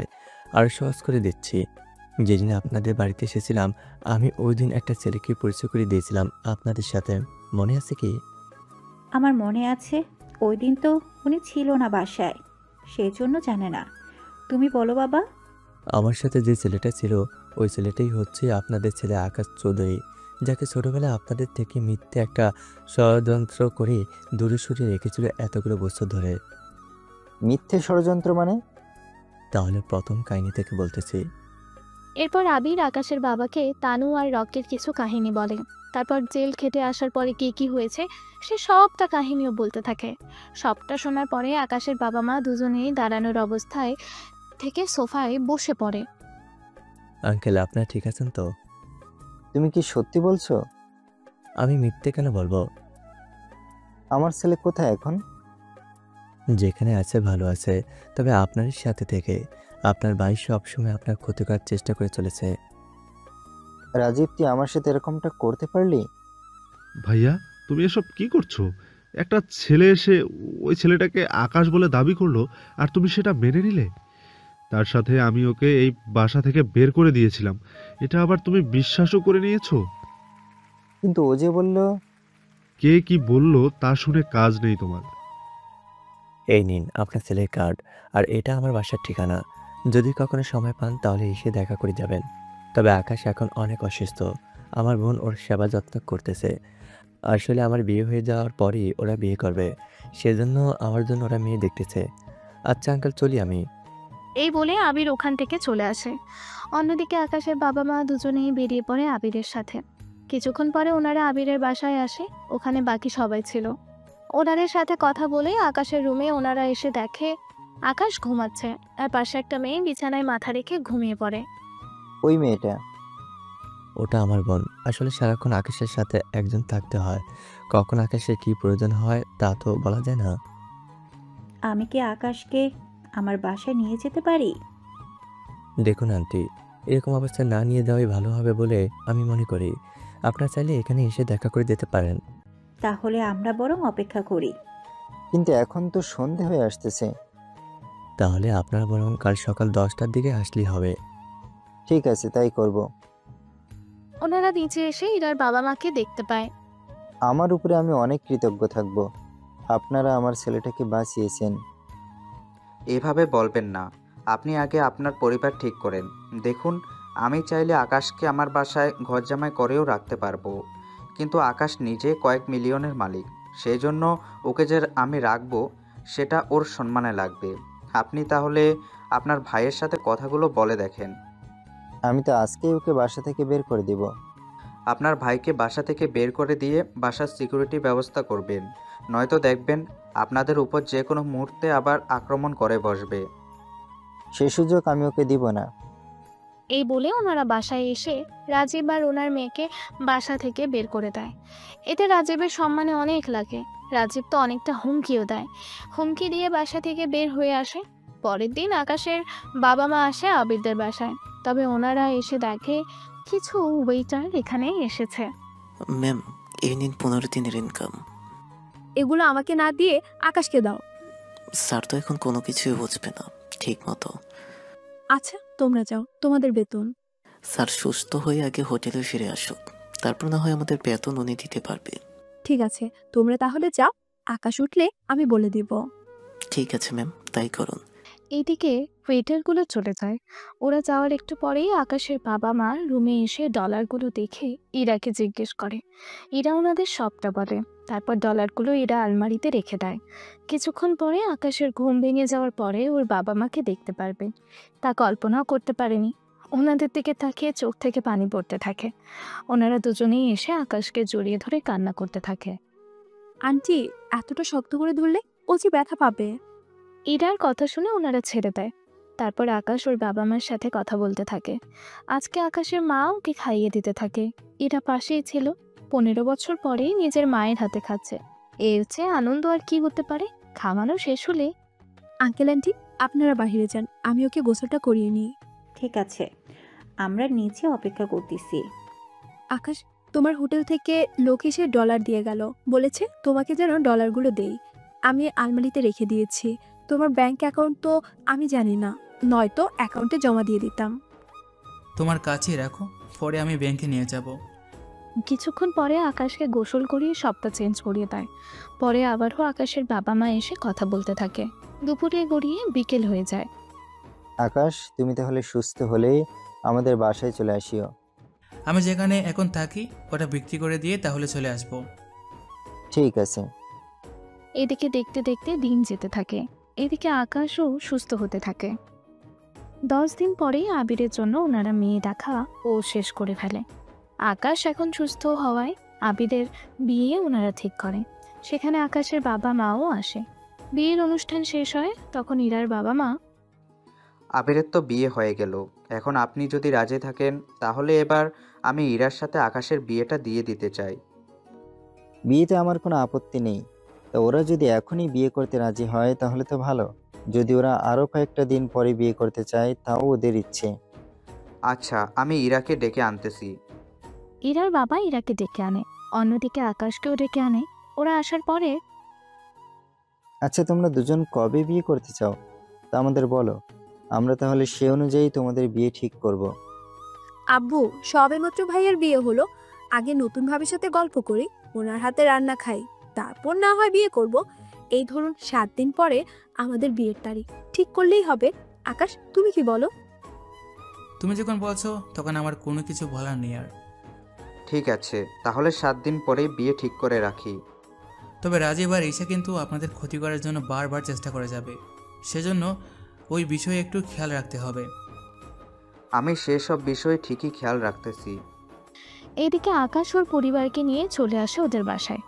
আর সহজ করে দিচ্ছি, যেদিন আপনাদের বাড়িতে এসেছিলাম আমি ওই দিন একটা ছেলেকে পরিচয় করে দিয়েছিলাম আপনাদের সাথে, মনে আছে কি?
আমার মনে আছে, ওই দিন তো উনি ছিল না বাসায়, সেজন্য জানে না। তুমি বলো বাবা।
আমার সাথে যে ছেলেটা ছিল ওই ছেলেটাই হচ্ছে আপনাদের ছেলে আকাশ চৌধুরী, যাকে ছোটবেলায় আপনাদের থেকে মিথ্যে একটা ষড়যন্ত্র করে দূরে সরিয়ে রেখেছিল এতগুলো বছর ধরে।
মিথ্যে ষড়যন্ত্র মানে?
তাহলে প্রথম কাহিনী থেকে বলতেছি।
এরপর আবির আকাশের বাবাকে তানু আর রকের কিছু কাহিনী বলে। তারপর জেল খেটে আসার পরে কি কি হয়েছে সে সবটা কাহিনীও বলতে থাকে। সবটা শোনার পরে আকাশের বাবা মা দুজনেই দাঁড়ানোর অবস্থায় থেকে সোফায় বসে পড়ে।
আঙ্কেল, আপনারা ঠিক আছেন তো?
তুমি কি সত্যি বলছো?
আমি মিথ্যে কেন বলবো?
আমার ছেলে কোথায় এখন?
যেখানে আছে ভালো আছে, তবে আপনারই সাথে থেকে। আপনার ভাই সবসময় আপনার ক্ষতি করার চেষ্টা করে চলেছে।
রাজীব, তুই আমার সাথে এরকমটা করতে পারলি?
ভাইয়া, তুমি এসব কি করছো? একটা ছেলে এসে ওই ছেলেটাকে আকাশ বলে দাবি করলো আর তুমি সেটা মেনে নিলে। তার সাথে আমি ওকে এই বাসা থেকে বের করে দিয়েছিলাম, এটা আবার তুমি বিশ্বাসও করে নিয়েছো?
কিন্তু ও যে বলল।
কে কি বলল তা শুনে কাজ নেই তোমার।
এই নিন আপনার ছেলের কার্ড, আর এটা আমার বাসার ঠিকানা। যদি কখনো সময় পান তাহলে এসে দেখা করে যাবেন। তবে আকাশ এখন অনেক অসুস্থ, আমার বোন ওর সেবা যত্ন করতেছে। আসলে আমার বিয়ে হয়ে যাওয়ার পরই ওরা বিয়ে করবে, সেজন্য আমার জন্য ওরা মেয়ে দেখতেছে। আচ্ছা আঙ্কেল, চলি আমি।
এই বলে আবির ওখান থেকে চলে আসে। অন্যদিকে আকাশের বাবা মা দুজনেই বেরিয়ে পড়ে আবিরের সাথে। কিছুক্ষণ পরে ওনারা আবিরের বাসায় আসে। ওখানে বাকি সবাই ছিল। ওনাদের সাথে কথা বলে আকাশের রুমে ওনারা এসে দেখে আকাশ ঘুমাচ্ছে আর পাশে একটা মেয়ে বিছানায় মাথা রেখে ঘুমিয়ে পড়ে।
ওই মেয়েটা?
ওটা আমার বোন। আসলে সারাক্ষণ আকাশের সাথে একজন থাকতে হয়, কখন আকাশের কি প্রয়োজন হয় তা তো বলা যায় না।
আমি কি আকাশকে আমার বাসায় নিয়ে যেতে পারি?
দেখুন আন্টি, এরকম অবস্থায় না নিয়ে যাওয়াই ভালো হবে বলে আমি মনে করি। আপনারা চাইলে এখানে এসে দেখা করে যেতে পারেন।
তাহলে আমরা বরং অপেক্ষা করি।
কিন্তু এখন তো সন্ধে হয়ে আসতেছে।
তাহলে আপনারা বরং কাল সকাল 10টার দিকে আসলেই হবে।
ঠিক আছে, তাই করব।
ওনারা নিচে এসে ইরার বাবা মাকে দেখতে পায়।
আমার উপরে আমি অনেক কৃতজ্ঞ থাকব, আপনারা আমার ছেলেটাকে বাঁচিয়েছেন।
এভাবে বলবেন না, আপনি আগে আপনার পরিবার ঠিক করেন। দেখুন, আমি চাইলে আকাশকে আমার বাসায় ঘরজামাই করেও রাখতে পারবো, কিন্তু আকাশ নিজে কয়েক মিলিয়নের মালিক, সেই জন্য ওকে যে আমি রাখবো সেটা ওর সম্মানে লাগবে। আপনি তাহলে আপনার ভাইয়ের সাথে কথাগুলো বলে দেখেন।
আমি তো আজকেই ওকে বাসা থেকে বের করে দিব।
আপনার ভাইকে বাসা থেকে বের করে দিয়ে বাসার সিকিউরিটি ব্যবস্থা করবেন, নয়তো দেখবেন আপনাদের উপর যে কোনো মুহূর্তে আবার আক্রমণ করে বসবে।
সে সুযোগ আমি ওকে দিব না।
এই বলে ওনারা বাসায় এসে রাজীব আর ওনার মেয়েকে বাসা থেকে বের করে দেয়। এতে রাজীবের সম্মানে অনেক লাগে। রাজীব তো অনেকটা হুমকিও দেয়, হুমকি দিয়ে বাসা থেকে বের হয়ে আসে। পরের দিন আকাশের বাবা মা আসে আবিরদের বাসায়, তবে ওনারা এসে দেখে কিছু ওয়েটার এখানে এসেছে।
ম্যাম, এই নিন 15 দিনের ইনকাম।
এগুলো আমাকে না দিয়ে আকাশকে দাও।
স্যার তো এখন কোনো কিছুই বুঝবে না ঠিক মতো।
আচ্ছা তোমরা যাও, তোমাদের বেতন।
স্যার সুস্থ হয়ে আগে হোটেলে ফিরে আসুক, তারপর না হয় আমাদের বেতন উনি দিতে পারবে।
ঠিক আছে, তোমরা তাহলে যাও, আকাশ উঠলে আমি বলে দিব।
ঠিক আছে ম্যাম, তাই করুন।
এইদিকে ওয়েটারগুলো চলে যায়। ওরা যাওয়ার একটু পরেই আকাশের বাবা মা রুমে এসে ডলারগুলো দেখে ইরাকে জিজ্ঞেস করে। ইরা ওনাদের সবটা বলে, তারপর ডলারগুলো ইরা আলমারিতে রেখে দেয়। কিছুক্ষণ পরে আকাশের ঘুম ভেঙে যাওয়ার পরে ওর বাবা মাকে দেখতে পারবে, তা কল্পনাও করতে পারেনি। ওনাদের দিকে তাকিয়ে চোখ থেকে পানি পড়তে থাকে। ওনারা দুজনেই এসে আকাশকে জড়িয়ে ধরে কান্না করতে থাকে।
আন্টি, এতটা শক্ত করে ধরলে ও যে ব্যথা পাবে।
ইরার কথা শুনে ওনারা ছেড়ে দেয়। তারপর আকাশ ওর বাবা মার সাথে কথা বলতে থাকে। আজকে আকাশের মা ওকে খাইয়ে দিতে থাকে। ইরা পাশেই ছিল। 15 বছর পরেই নিজের মায়ের হাতে খাচ্ছে, এর চেয়ে আনন্দ আর কি হতে পারে। খাওয়ানো শেষ হলে
আঙ্কেল আন্টি আপনারা বাইরে যান, আমি ওকে গোসলটা করিয়ে নিই।
ঠিক আছে, আমরা নিচে অপেক্ষা করতেছি।
আকাশ, তোমার হোটেল থেকে লোক এসে ডলার দিয়ে গেল, বলেছে তোমাকে যেন ডলারগুলো দেই। আমি আলমারিতে রেখে দিয়েছি। তোমার ব্যাংক অ্যাকাউন্ট তো আমি জানি না, নয়তো অ্যাকাউন্টে জমা দিয়ে দিতাম।
তোমার কাছেই রাখো, পরে আমি ব্যাংকে নিয়ে যাব।
কিছুক্ষণ পরে আকাশকে গোসল করিয়ে সবটা চেঞ্জ করিয়ে দেয়। পরে আবারও আকাশের বাবা মা এসে কথা বলতে থাকে। দুপুরে গড়িয়ে বিকেল হয়ে যায়।
আকাশ, তুমি তাহলে সুস্থ হলেই আমাদের বাসায় চলে আসিও।
আমি যেখানে এখন থাকি ওটা বিক্রি করে দিয়ে তাহলে চলে আসবো।
ঠিক আছে।
এদিকে দেখতে দেখতে দিন যেতে থাকে। এদিকে আকাশও সুস্থ হতে থাকে। 10 দিন পরেই আবিরের জন্য ওনারা মেয়ে দেখা ও শেষ করে ফেলে। আকাশ এখন সুস্থ হওয়ায় আবিরের বিয়ে ওনারা ঠিক করে। সেখানে আকাশের বাবা মাও আসে। বিয়ের অনুষ্ঠান শেষ হয় তখন ইরার বাবা মা,
আবিরের তো বিয়ে হয়ে গেল, এখন আপনি যদি রাজি থাকেন তাহলে এবার আমি ইরার সাথে আকাশের বিয়েটা দিয়ে দিতে চাই।
বিয়েতে আমার কোনো আপত্তি নেই। তা ওরা যদি এখনই বিয়ে করতে রাজি হয় তাহলে তো ভালো। যদি ওরা আরও কয়েকটা দিন পরে বিয়ে করতে চায় তাও ওদের ইচ্ছে।
আচ্ছা, আমি ইরাকে ডেকে আনতেছি।
ইরার বাবা ইরাকে ডেকে আনে, অন্যদিকে আকাশকেও ডেকে আনে। ওরা আসার পরে,
আচ্ছা তোমরা দুজন কবে বিয়ে করতে চাও তা আমাদের বলো, আমরা তাহলে সে অনুযায়ী তোমাদের বিয়ে ঠিক করব।
আব্বু, সবেমাত্র ভাইয়ের বিয়ে হলো, আগে নতুন ভাবির সাথে গল্প করি, ওনার হাতে রান্না খাই, তারপর না হয় বিয়ে করব। এই ধরুন 7 দিন পরে আমাদের বিয়ের তারিখ ঠিক করলেই হবে। আকাশ, তুমি কি বলো?
তুমি যখন বলছো তখন আমার কোনো কিছু বলার নেই আর।
ঠিক আছে, তাহলে 7 দিন পরেই বিয়ে ঠিক করে রাখি।
তবে রাজীব আর ঈশা কিন্তু আপনাদের ক্ষতি করার জন্য বারবার চেষ্টা করে যাবে, সেজন্য ওই বিষয়ে একটু খেয়াল রাখতে হবে।
আমি সেসব বিষয়ে ঠিকই খেয়াল রাখতেছি।
এদিকে আকাশ ওর পরিবারকে নিয়ে চলে আসে ওদের বাসায়।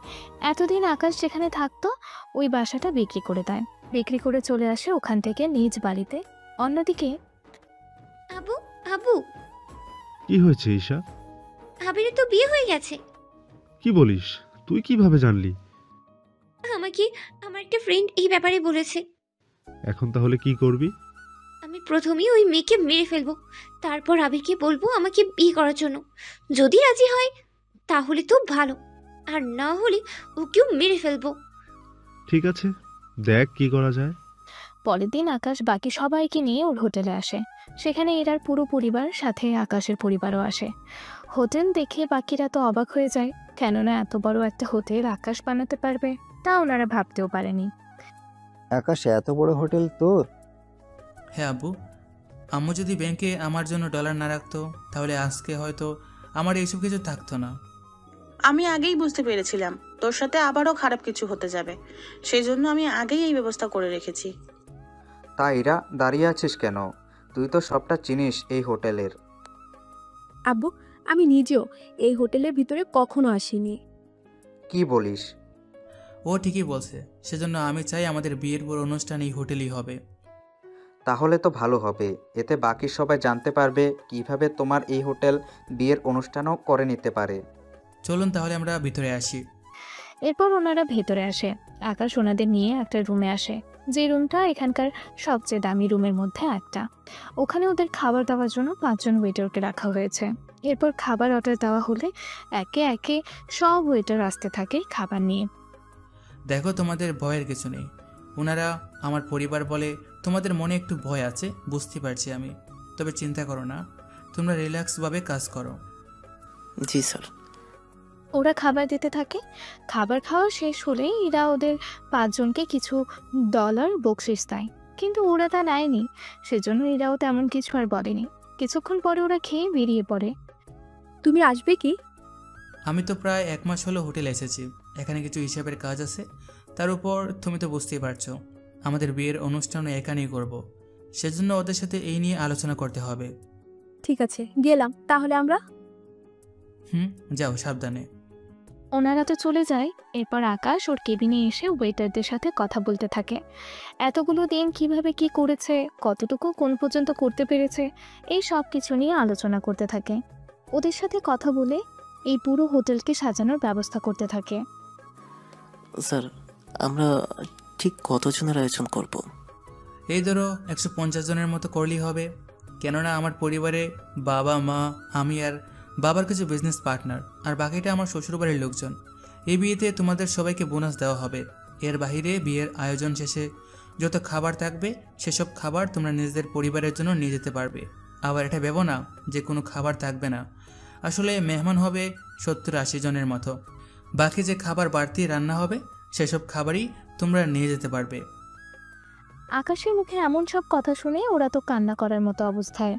এতদিন আকাশ যেখানে থাকতো ওই বাসাটা বিক্রি করে দেয়। বিক্রি করে চলে আসে ওখান থেকে নিজ বাড়িতে। অন্যদিকে,
আবু আবু,
কি হয়েছে ঈশা?
আবিরের তো বিয়ে হয়ে গেছে।
কি বলিস? তুই কিভাবে জানলি?
আমাকে আমার একটা ফ্রেন্ড এই ব্যাপারে বলেছে।
এখন তাহলে কি করবি?
আমি প্রথমেই ওই মেয়েকে মেরে ফেলবো, তারপর আবিরকে বলবো আমাকে বিয়ে করার জন্য। যদি রাজি হয় তাহলে তো ভালো, আর না হলে ওকেও মেরে ফেলবো।
ঠিক আছে, দেখ কি করা যায়।
পরের দিন আকাশ বাকি সবাইকে নিয়ে ওর হোটেলে আসে। সেখানে এরার পুরো পরিবার, সাথে আকাশের পরিবারও আসে। হোটেল দেখে বাকিরা তো অবাক হয়ে যায়, কেননা এত বড় একটা হোটেল আকাশ বানাতে পারবে তা ওনারা ভাবতেও পারেনি।
আকাশ, এত বড় হোটেল তোর?
হ্যাঁ আব্বু, আম্মু যদি ব্যাংকে আমার জন্য ডলার না রাখতো তাহলে আজকে হয়তো আমার এইসব কিছু থাকতো না।
আমি আগেই বুঝতে পেরেছিলাম তোর সাথে আবারও খারাপ কিছু হতে যাবে, সেই জন্য আমি আগেই এই ব্যবস্থা করে রেখেছি।
তা ইরা, দাঁড়িয়ে আছিস কেন? তুই তো সবটা চিনিস এই হোটেলের।
আব্বু, আমি নিজেও এই হোটেলের ভিতরে কখনো আসিনি।
কি বলিস?
ও ঠিকই বলছে, সেজন্য আমি চাই আমাদের বিয়ের পর অনুষ্ঠান এই হোটেলই হবে।
তাহলে তো ভালো হবে, এতে বাকি সবাই জানতে পারবে কিভাবে তোমার এই হোটেল বিয়ের অনুষ্ঠানও করে নিতে পারে।
চলুন তাহলে আমরা ভিতরে আসি।
এরপর ওনারা ভেতরে আসে। আকাশ ওনাদের নিয়ে একটা রুমে আসে, যে রুমটা এখানকার সবচেয়ে দামি রুমের মধ্যে একটা। ওখানে ওদের খাবার দেওয়ার জন্য 5 জন ওয়েটারকে রাখা হয়েছে। এরপর খাবার অর্ডার দেওয়া হলে একে একে সব ওয়েটার আসতে থাকে খাবার নিয়ে।
দেখো, তোমাদের ভয়ের কিছু নেই। ওনারা আমার পরিবার বলে তোমাদের মনে একটু ভয় আছে, বুঝতে পারছি আমি। তবে চিন্তা করো না, তোমরা রিল্যাক্সভাবে কাজ করো।
জি স্যার।
ওরা খাবার দিতে থাকে। খাবার খাওয়া শেষ হলে এরা ওদের 5 জনকে কিছু ডলার বকশিস দেয়, কিন্তু ওরা তা নেয়নি, সেজন্য এরাও তেমন কিছু আর বলেনি। কিছুক্ষণ পরে ওরা খেয়ে বেরিয়ে পড়ে।
তুমি আসবে কি?
আমি তো প্রায় 1 মাস হলো হোটেলে এসেছি, এখানে কিছু হিসাবের কাজ আছে। তার উপর তুমি তো বুঝতেই পারছো আমাদের বিয়ের অনুষ্ঠানও এখানেই করব, সেজন্য ওদের সাথে এই নিয়ে আলোচনা করতে হবে।
ঠিক আছে, গেলাম তাহলে আমরা।
যাও, সাবধানে।
ওনারা তো চলে যায়। এরপর আকাশ ওর কেবিনে এসে ওয়েটারদের সাথে কথা বলতে থাকে। এতগুলো দিন কিভাবে কি করেছে, কতটুকু কোন পর্যন্ত করতে পেরেছে, এই সব কিছু নিয়ে আলোচনা করতে থাকে। ওদের সাথে কথা বলে এই পুরো হোটেলকে সাজানোর ব্যবস্থা করতে থাকে।
স্যার, আমরা ঠিক কতজনের আয়োজন করব?
এই ধরো 150 জনের মতো করলেই হবে। কেননা আমার পরিবারে বাবা, মা, আমি আর বাবার কিছু বিজনেস পার্টনার, আর বাকিটা আমার শ্বশুরবাড়ির লোকজন। এই বিয়েতে তোমাদের সবাইকে বোনাস দেওয়া হবে। এর বাইরে বিয়ের আয়োজন শেষে যত খাবার থাকবে সেসব খাবার তোমরা নিজেদের পরিবারের জন্য নিয়ে যেতে পারবে। আবার এটা ভেবো না যে কোনো খাবার থাকবে না, আসলে মেহমান হবে 70-80 জনের মতো। বাকি যে খাবার বাড়তি রান্না হবে সেসব খাবারই তোমরা নিয়ে যেতে পারবে।
আকাশের মুখে এমন সব কথা শুনে ওরা তো কান্না করার মতো অবস্থায়।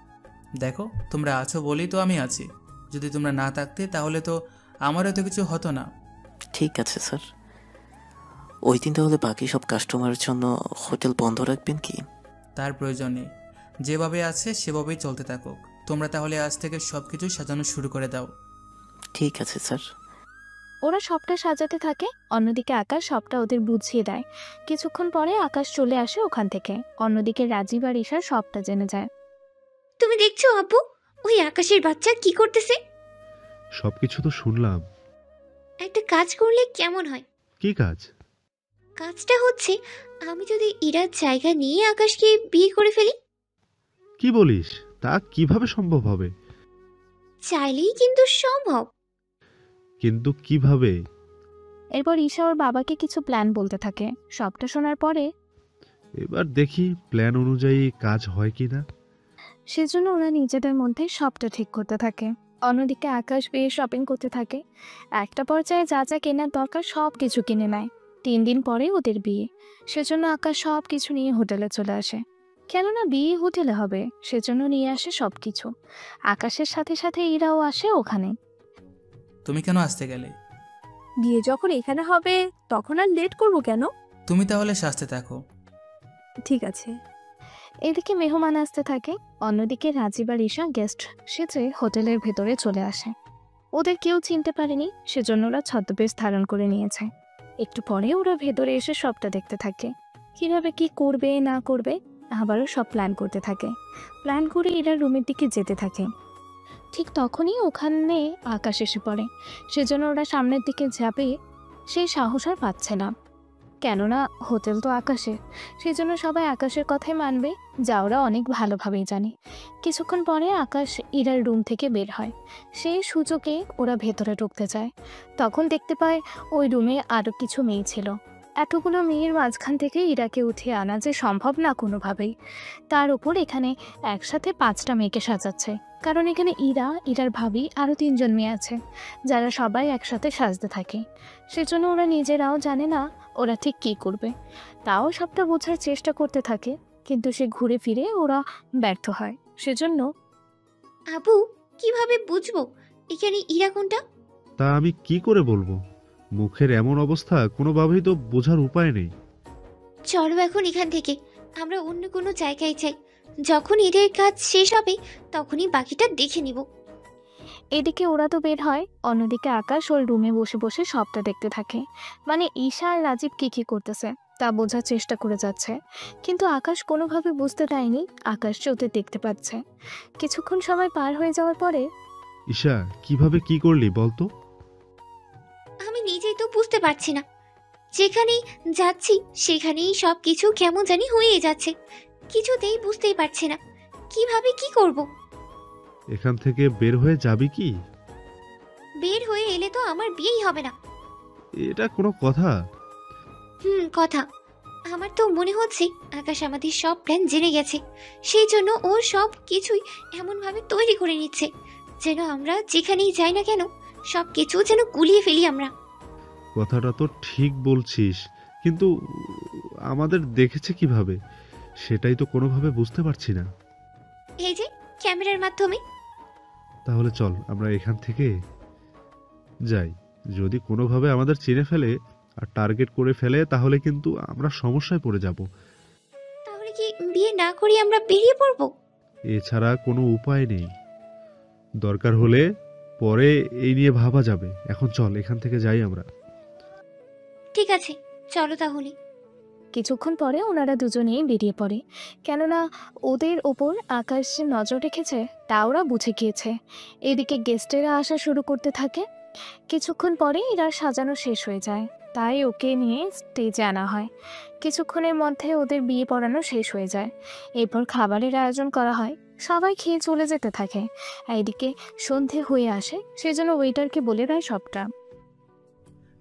দেখো, তোমরা আছো বলেই তো আমি আছি, যদি তোমরা না থাকতে তাহলে তো আমারও তো কিছু হতো না।
ঠিক আছে স্যার। ওই দিন তাহলে বাকি সব কাস্টমারের জন্য হোটেল বন্ধ রাখবেন কি?
তার প্রয়োজন নেই, যেভাবে আছে সেভাবেই চলতে থাকুক। তোমরা তাহলে আজ থেকে সব কিছু সাজানো শুরু করে দাও।
ঠিক আছে স্যার।
ওরা সবটা সাজাতে থাকে, অন্যদিকে আকাশ সবটা ওদের বুঝিয়ে দেয়। কিছুক্ষণ পরে আকাশ চলে আসে ওখান থেকে। অন্যদিকে রাজীব আর ঈশা সবটা জেনে যায়।
তুমি দেখছো আপু, ওই আকাশের বাচ্চা কি করতেছে?
সবকিছু তো শুনলাম।
একটা কাজ করলে কেমন হয়?
কি কাজ?
কাজটা হচ্ছে, আমি যদি ইরার জায়গা নিয়ে আকাশকে বিয়ে করে ফেলি।
কি বলিস? তা কিভাবে সম্ভব হবে?
চাইলেই কিন্তু সম্ভব।
কিন্তু কিভাবে?
এরপর ঈশা ওর বাবাকে কিছু প্ল্যান বলতে থাকে। সবটা শোনার পরে
এবার দেখি প্ল্যান অনুযায়ী কাজ হয় কিনা।
সেজন্য ওরা নিজেদের মধ্যে সবটা ঠিক করতে থাকে। অন্যদিকে আকাশ বিয়ে শপিং করতে থাকে। একটা পর্যায়ে যা যা কেনার দরকার সব কিছু কিনে নেয়। 3 দিন পরে ওদের বিয়ে, সেজন্য আকাশ সব কিছু নিয়ে হোটেলে চলে আসে। কেননা বিয়ে হোটেলে হবে, সেজন্য নিয়ে আসে সব কিছু। আকাশের সাথে সাথে ইরাও আসে ওখানে।
তুমি কেন আসতে গেলে?
বিয়ে যখন এখানে হবে তখন আর লেট করব কেন?
তুমি তাহলে সাজতে থাকো।
ঠিক আছে।
এদিকে মেহমান আসতে থাকে। অন্যদিকে রাজীব আর ঈশা গেস্ট সেজে হোটেলের ভেতরে চলে আসে। ওদের কেউ চিনতে পারেনি, সেজন্য ওরা ছদ্মবেশ ধারণ করে নিয়েছে। একটু পরে ওরা ভেতরে এসে সবটা দেখতে থাকে, কিভাবে কি করবে না করবে। আবারও সব প্ল্যান করতে থাকে। প্ল্যান করে এরা রুমের দিকে যেতে থাকে। ঠিক তখনই ওখানে আকাশ এসে পড়ে। সেজন্য ওরা সামনের দিকে যাবে, সেই সাহস আর পাচ্ছে না। কেননা হোটেল তো আকাশে, সেজন্য সবাই আকাশের কথাই মানবে, যা ওরা অনেক ভালোভাবেই জানে। কিছুক্ষণ পরে আকাশ ইরার রুম থেকে বের হয়। সেই সুযোগে ওরা ভেতরে ঢুকতে যায়। তখন দেখতে পায় ওই রুমে আরও কিছু মেয়ে ছিল। এতগুলো মেয়ের মাঝখান থেকে ইরাকে উঠিয়ে আনা যে সম্ভব না কোনোভাবেই। তার উপর এখানে একসাথে 5টা মেয়েকে সাজাচ্ছে, কারণ এখানে ইরার ভাবি আরও 3 জন মেয়ে আছে, যারা সবাই একসাথে সাজতে থাকে। সেজন্য ওরা নিজেরাও জানে না ওরা ঠিক কী করবে। তাও সবটা বোঝার চেষ্টা করতে থাকে, কিন্তু সে ঘুরে ফিরে ওরা ব্যর্থ হয়। সেজন্য
আপু, কিভাবে বুঝবো এখানে ইরা কোনটা?
তা আমি কি করে বলবো? মুখের এমন অবস্থা, কোনোভাবেই তো বোঝার উপায় নেই।
চলো এখন এখান থেকে আমরা অন্য কোনো জায়গায় যাই। যখন ঈদের কাজ শেষ হবে তখনই বাকিটা দেখে নিব।
এদিকে ওরা তো বের হয়, অন্যদিকে আকাশ ওর রুমে বসে বসে সবটা দেখতে থাকে। মানে ঈশা আর রাজীব কি করতেছে তা বোঝার চেষ্টা করে যাচ্ছে, কিন্তু আকাশ কোনোভাবে বুঝতে দেয়নি আকাশ যে ওদের দেখতে পাচ্ছে। কিছুক্ষণ সময় পার হয়ে যাওয়ার পরে
ঈশা, কিভাবে কি করলি বলতো?
আমি নিজেই তো বুঝতে পারছি না। যেখানেই যাচ্ছি সেখানেই সব কিছু কেমন জানি হয়ে যাচ্ছে। কিছুতেই বুঝতেই পারছি না কিভাবে কি করব।
এখান থেকে বের হয়ে যাবি কি?
বের হয়ে এলে তো আমার বিয়েই হবে না।
এটা কোনো কথা?
কথা। আমার তো মনে হচ্ছে আকাশ আমাদের সব প্ল্যান জেনে গেছে, সেই জন্য ও সব কিছুই এমনভাবে তৈরি করে নিচ্ছে যেন আমরা যেখানেই যাই না কেন সব কিছু যেন গুলিয়ে ফেলি আমরা।
কথাটা তো ঠিক বলছিস, কিন্তু আমাদের দেখেছে কিভাবে সেটাই তো কোনোভাবে বুঝতে পারছি না।
এই যে ক্যামেরার মাধ্যমে।
তাহলে চল আমরা এখান থেকে যাই। যদি কোনোভাবে আমাদের চিনে ফেলে আর টার্গেট করে ফেলে তাহলে কিন্তু আমরা সমস্যায় পড়ে যাব।
তাহলে কি বিয়ে না করি আমরা বেরিয়ে পড়ব?
এছাড়া কোনো উপায় নেই। দরকার হলে পরে এই নিয়ে ভাবা যাবে। এখন চল এখান থেকে যাই আমরা।
ঠিক আছে, চলো তাহলে।
কিছুক্ষণ পরে ওনারা দুজনেই বেরিয়ে পড়ে, কেননা ওদের ওপর আকাশ যে নজর রেখেছে তা ওরা বুঝে গিয়েছে। এদিকে গেস্টেরা আসা শুরু করতে থাকে। কিছুক্ষণ পরে এরা সাজানো শেষ হয়ে যায়, তাই ওকে নিয়ে স্টেজে আনা হয়। কিছুক্ষণের মধ্যে ওদের বিয়ে পড়ানো শেষ হয়ে যায়। এরপর খাবারের আয়োজন করা হয়, সবাই খেয়ে চলে যেতে থাকে। এদিকে সন্ধে হয়ে আসে, সেজন্য ওয়েটারকে বলে দেয় সবটা।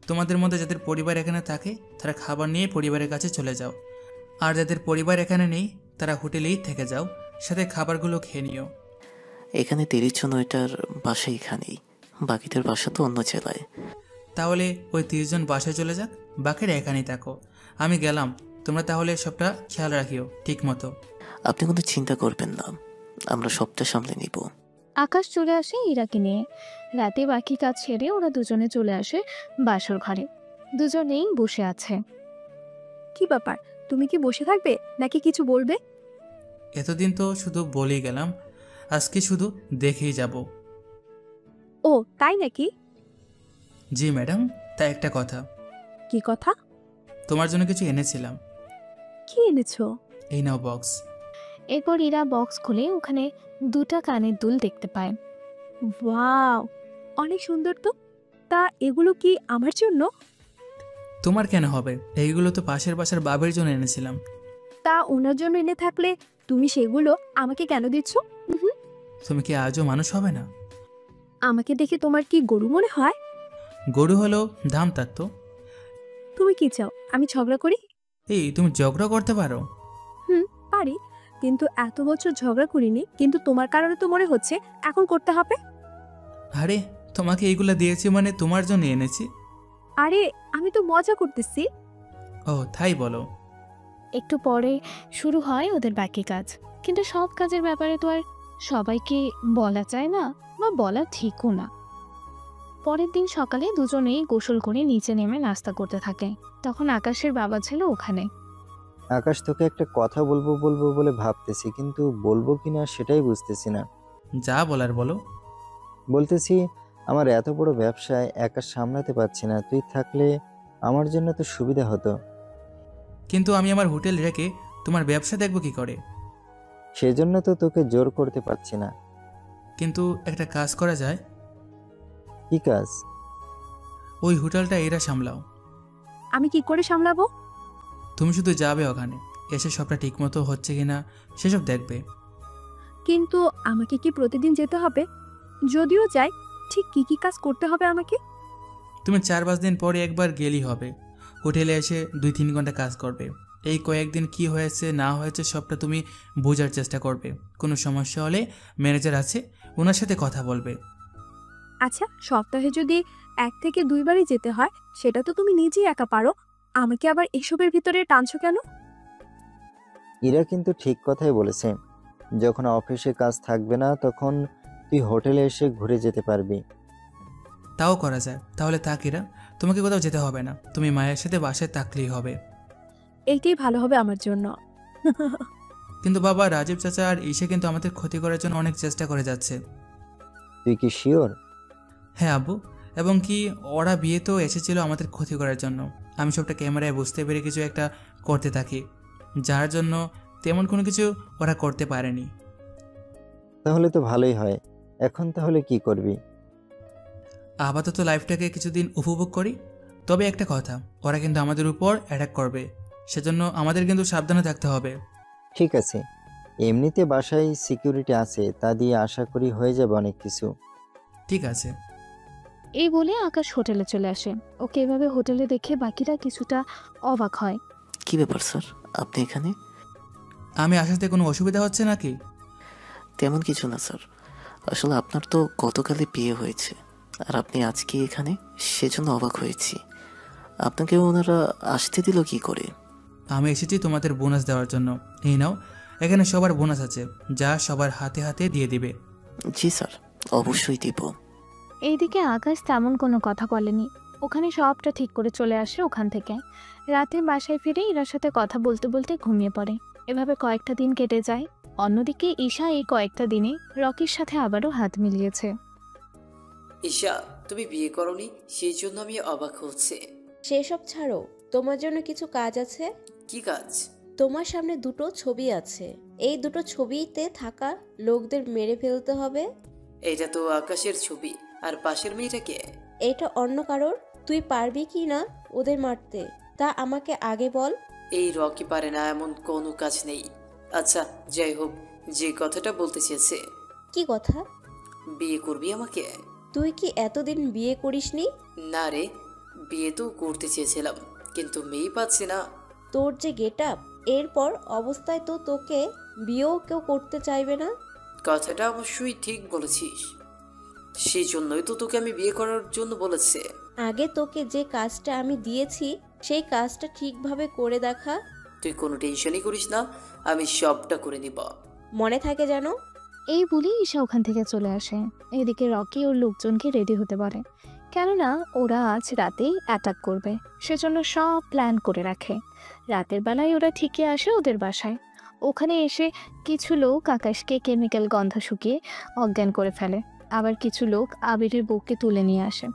তোমাদের মধ্যে যাদের পরিবার এখানে থাকে তারা খাবার নিয়ে পরিবারের কাছে চলে যাও, আর যাদের পরিবার এখানে নেই তারা হোটেলেই থেকে যাও, সাথে খাবারগুলো খেয়ে নিও।
এখানে 30 জন ওইটার বাসা এখানেই, বাকিদের বাসা তো অন্য জেলায়।
তাহলে ওই 30 জন বাসায় চলে যাক, বাকিরা এখানেই থাকো। আমি গেলাম, তোমরা তাহলে সবটা খেয়াল রাখিও ঠিক মতো।
আপনি কোনো চিন্তা করবেন না, আমরা সবটা সামলে নিব।
আকাশ চলে আসে ইরাকে নিয়ে। রাতে বাকি কাজ সেরে ওরা দুজনে চলে আসে বাসর ঘরে। দুজনেই বসে আছে।
কি ব্যাপার, তুমি কি বসে থাকবে নাকি কিছু বলবে?
এতদিন তো শুধু বলেই গেলাম, আজকে শুধু দেখেই যাব।
ও তাই নাকি?
জি ম্যাডাম, তা একটা কথা।
কি কথা?
তোমার জন্য কিছু এনেছিলাম।
কি এনেছো?
এই নাও বক্স।
এরপর ইরা বক্স খুলে ওখানে 2টা কানের দুল দেখতে পায়।
ওয়াও, অনেক সুন্দর তো। তা এগুলো কি আমার জন্য?
তোমার কেন হবে, এইগুলো তো পাশের বাসার বাবের জন্য এনেছিলাম।
তা ওনার জন্য এনে থাকলে তুমি সেগুলো আমাকে কেন দিচ্ছ?
তুমি কি আজও মানুষ হবে না?
আমাকে দেখে তোমার কি গরু মনে হয়?
গরু হলেও দাম থাকতো।
তুমি কি চাও আমি ঝগড়া করি?
এই তুমি ঝগড়া করতে পারো?
পারি, কিন্তু এত বছর ঝগড়া করিনি, কিন্তু তোমার কারণে তো মনে হচ্ছে এখন করতে হবে।
আরে তোমাকে এইগুলা দিয়েছি মানে তোমার জন্য এনেছি।
আরে আমি তো মজা করতেছি।
ও তাই বলো।
একটু পরে শুরু হয় ওদের বাকি কাজ, কিন্তু সব কাজের ব্যাপারে তো আর সবাইকে বলা যায় না, বা বলা ঠিকও না। পরের দিন সকালে দুজনেই গোসল করে নিচে নেমে নাস্তা করতে থাকে। তখন আকাশের বাবা ছিল ওখানে।
আকাশ, তোকে একটা কথা বলবো বলবো বলে ভাবতেছি, কিন্তু বলবো কিনা সেটাই বুঝতেছি না।
যা বলার বলো।
বলতেছি, আমার এত বড় ব্যবসায় একা সামলাতে পারছি না, তুই থাকলে আমার জন্য তো সুবিধা হতো।
কিন্তু আমি আমার হোটেল রেখে তোমার ব্যবসা দেখব কি করে?
সেজন্য তো তোকে জোর করতে পারছি না।
কিন্তু একটা কাজ করা যায়।
কি কাজ?
ওই হোটেলটা এরা সামলাও।
আমি কি করে সামলাবো?
তুমি শুধু যাবে ওখানে, এসে সবটা ঠিকমতো হচ্ছে কিনা সেসব দেখবে।
কিন্তু আমাকে কি প্রতিদিন যেতে হবে? যদিও যাই, ঠিক কি কি কাজ করতে হবে আমাকে?
তুমি 4-5 দিন পরে একবার গেলেই হবে। হোটেলে এসে 2-3 ঘন্টা কাজ করবে। এই কয়েকদিন কি হয়েছে না হয়েছে সবটা তুমি বোঝার চেষ্টা করবে। কোনো সমস্যা হলে ম্যানেজার আছে, ওনার সাথে কথা বলবে।
আচ্ছা, সপ্তাহে যদি 1 থেকে 2 বারই যেতে হয় সেটা তো তুমি নিজেই একা পারো, আমাকে আবার এসবের ভিতরে টানছো কেন?
ইরা কিন্তু ঠিক কথাই বলেছে। যখন অফিসে কাজ থাকবে না তখন তুই হোটেলে এসে ঘুরে যেতে পারবি।
তাও করা যায়। তাহলে তাকিরা, তোমাকে কোথাও যেতে হবে না, তুমি মায়ের সাথে বাসায় থাকলেই হবে।
এইটাই ভালো হবে আমার জন্য।
কিন্তু বাবা, রাজীব চাচা আর ঈশা কিন্তু আমাদের ক্ষতি করার জন্য অনেক চেষ্টা করে যাচ্ছে।
তুই কি শিওর?
হ্যাঁ আব্বু, এবং কি ওরা বিয়েতেও এসেছিল আমাদের ক্ষতি করার জন্য। আমি সবটা ক্যামেরায় বুঝতে পেরে কিছু একটা করতে থাকি, যার জন্য তেমন কোনো কিছু ওরা করতে পারেনি।
তাহলে তো ভালোই হয়। এখন তাহলে কি করবি?
আপাতত লাইফটাকে কিছুদিন উপভোগ করি। তবে একটা কথা, ওরা কিন্তু আমাদের উপর অ্যাটাক করবে, সেজন্য আমাদের কিন্তু সাবধানে থাকতে হবে।
ঠিক আছে, এমনিতে বাসায় সিকিউরিটি আছে, তা দিয়ে আশা করি হয়ে যাবে অনেক কিছু।
ঠিক আছে।
এই বলে আকাশ হোটেলে চলে আসে। ওকে এভাবে হোটেলে দেখে বাকিরা কিছুটা অবাক হয়।
কি ব্যাপার স্যার, আপনি এখানে?
আমি আসাতে কোনো অসুবিধা হচ্ছে নাকি?
তেমন কিছু না স্যার, আসলে আপনার তো গতকালই বিয়ে হয়েছে আর আপনি আজকে এখানে, সেজন্য অবাক হয়েছি। আপনাকে ওনারা আসতে দিল কি করে?
আমি এসেছি তোমাদের বোনাস দেওয়ার জন্য। এই নাও, এখানে সবার বোনাস আছে, যা সবার হাতে হাতে দিয়ে দিবে।
জি স্যার, অবশ্যই দিব।
এইদিকে আকাশ তেমন কোনো কথা বলেনি, ওখানে সবটা ঠিক করে চলে আসে ওখান থেকে। রাতে বাসায় ফিরে ইরার সাথে কথা বলতে বলতে ঘুমিয়ে পড়ে। এভাবে কয়েকটা দিন কেটে যায়। অন্যদিকে ঈশা এই কয়েকটা দিনে রকির সাথে আবারও হাত মিলিয়েছে।
ঈশা, তুমি বিয়ে করনি, সেই জন্য আমি অবাক হচ্ছে।
সেসব ছাড়ো, তোমার জন্য কিছু কাজ আছে।
কি কাজ?
তোমার সামনে দুটো ছবি আছে, এই দুটো ছবিতে থাকা লোকদের মেরে ফেলতে হবে।
এটা তো আকাশের ছবি, আর পাশের মেয়েটাকে?
এটা অন্য কারোর। তুই পারবি কি না ওদের মারতে, তা আমাকে আগে বল।
এই রকি পারে না এমন কোনো কাজ নেই। আচ্ছা যাই হোক, যে কথাটা বলতে চেয়েছে।
কি কথা?
বিয়ে করবি আমাকে?
তুই কি এতদিন বিয়ে করিসনি?
না রে, বিয়ে তো করতে চেয়েছিলাম, কিন্তু মেয়ে পাচ্ছি না।
তোর যে গেট আপ, এরপর অবস্থায় তো তোকে বিয়েও কেউ করতে চাইবে না।
কথাটা অবশ্যই ঠিক বলেছিস, সেই জন্যই তো তোকে আমি বিয়ে করার জন্য বলেছে।
আগে তোকে যে কাজটা আমি দিয়েছি সেই কাজটা ঠিকভাবে করে দেখা।
তুই কোনো টেনশনই করিস না, আমি সবটা করে নিব।
মনে থাকে যেন।
এই বলি ঈশা ওখান থেকে চলে আসে। এদিকে রকি ওর লোকজনকে রেডি হতে পারে, কেননা ওরা আজ রাতেই অ্যাটাক করবে, সেজন্য সব প্ল্যান করে রাখে। রাতের বেলায় ওরা ঠিকই আসে ওদের বাসায়। ওখানে এসে কিছু লোক আকাশকে কেমিক্যাল গন্ধ শুকিয়ে অজ্ঞান করে ফেলে, আবার কিছু লোক আবিরের বউকে তুলে নিয়ে আসে।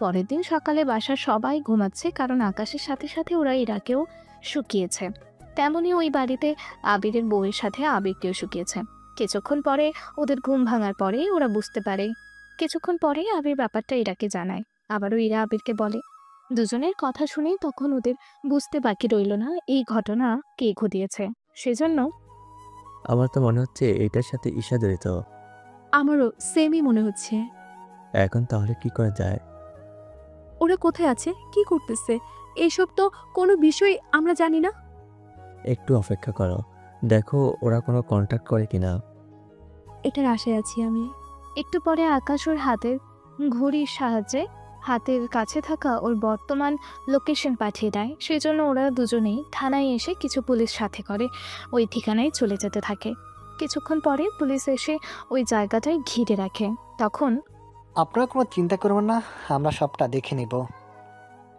পরের দিন সকালে বাসার সবাই ঘুমাচ্ছে, কারণ আকাশের সাথে সাথে ওরা ইরাকেও শুকিয়েছে। তেমনি ওই বাড়িতে আবিরের বউয়ের সাথে আবিরকেও শুকিয়েছে। কিছুক্ষণ পরে ওদের ঘুম ভাঙার পরে ওরা বুঝতে পারে। কিছুক্ষণ পরে আবির ব্যাপারটা ইরাকে জানায়, আবারও ইরা আবিরকে বলে। দুজনের কথা শুনে তখন ওদের বুঝতে বাকি রইল না এই ঘটনা কে ঘটিয়েছে, সেজন্য
আমার তো মনে হচ্ছে এটার সাথে ঈশা জড়িত।
আমারও সেমই মনে হচ্ছে।
এখন তাহলে কি করা যায়?
ওরা কোথায় আছে, কি করতেছে, এইসব তো কোনো বিষয় আমরা জানি না।
একটু অপেক্ষা করো, দেখো ওরা কোনো কন্ট্যাক্ট করে কিনা।
এটার আশায় আছি আমি।
একটু পরে আকাশ ওর হাতের ঘড়ির সাহায্যে হাতের কাছে থাকা ওর বর্তমান লোকেশন পাঠিয়ে দেয়। সেজন্য ওরা দুজনেই থানায় এসে কিছু পুলিশ সাথে করে ওই ঠিকানায় চলে যেতে থাকে। কিছুক্ষণ পরে পুলিশ এসে ওই জায়গাটায় ঘিরে রাখে। তখন
আপনারা কোনো চিন্তা করবেন না, আমরা সবটা দেখে নিব।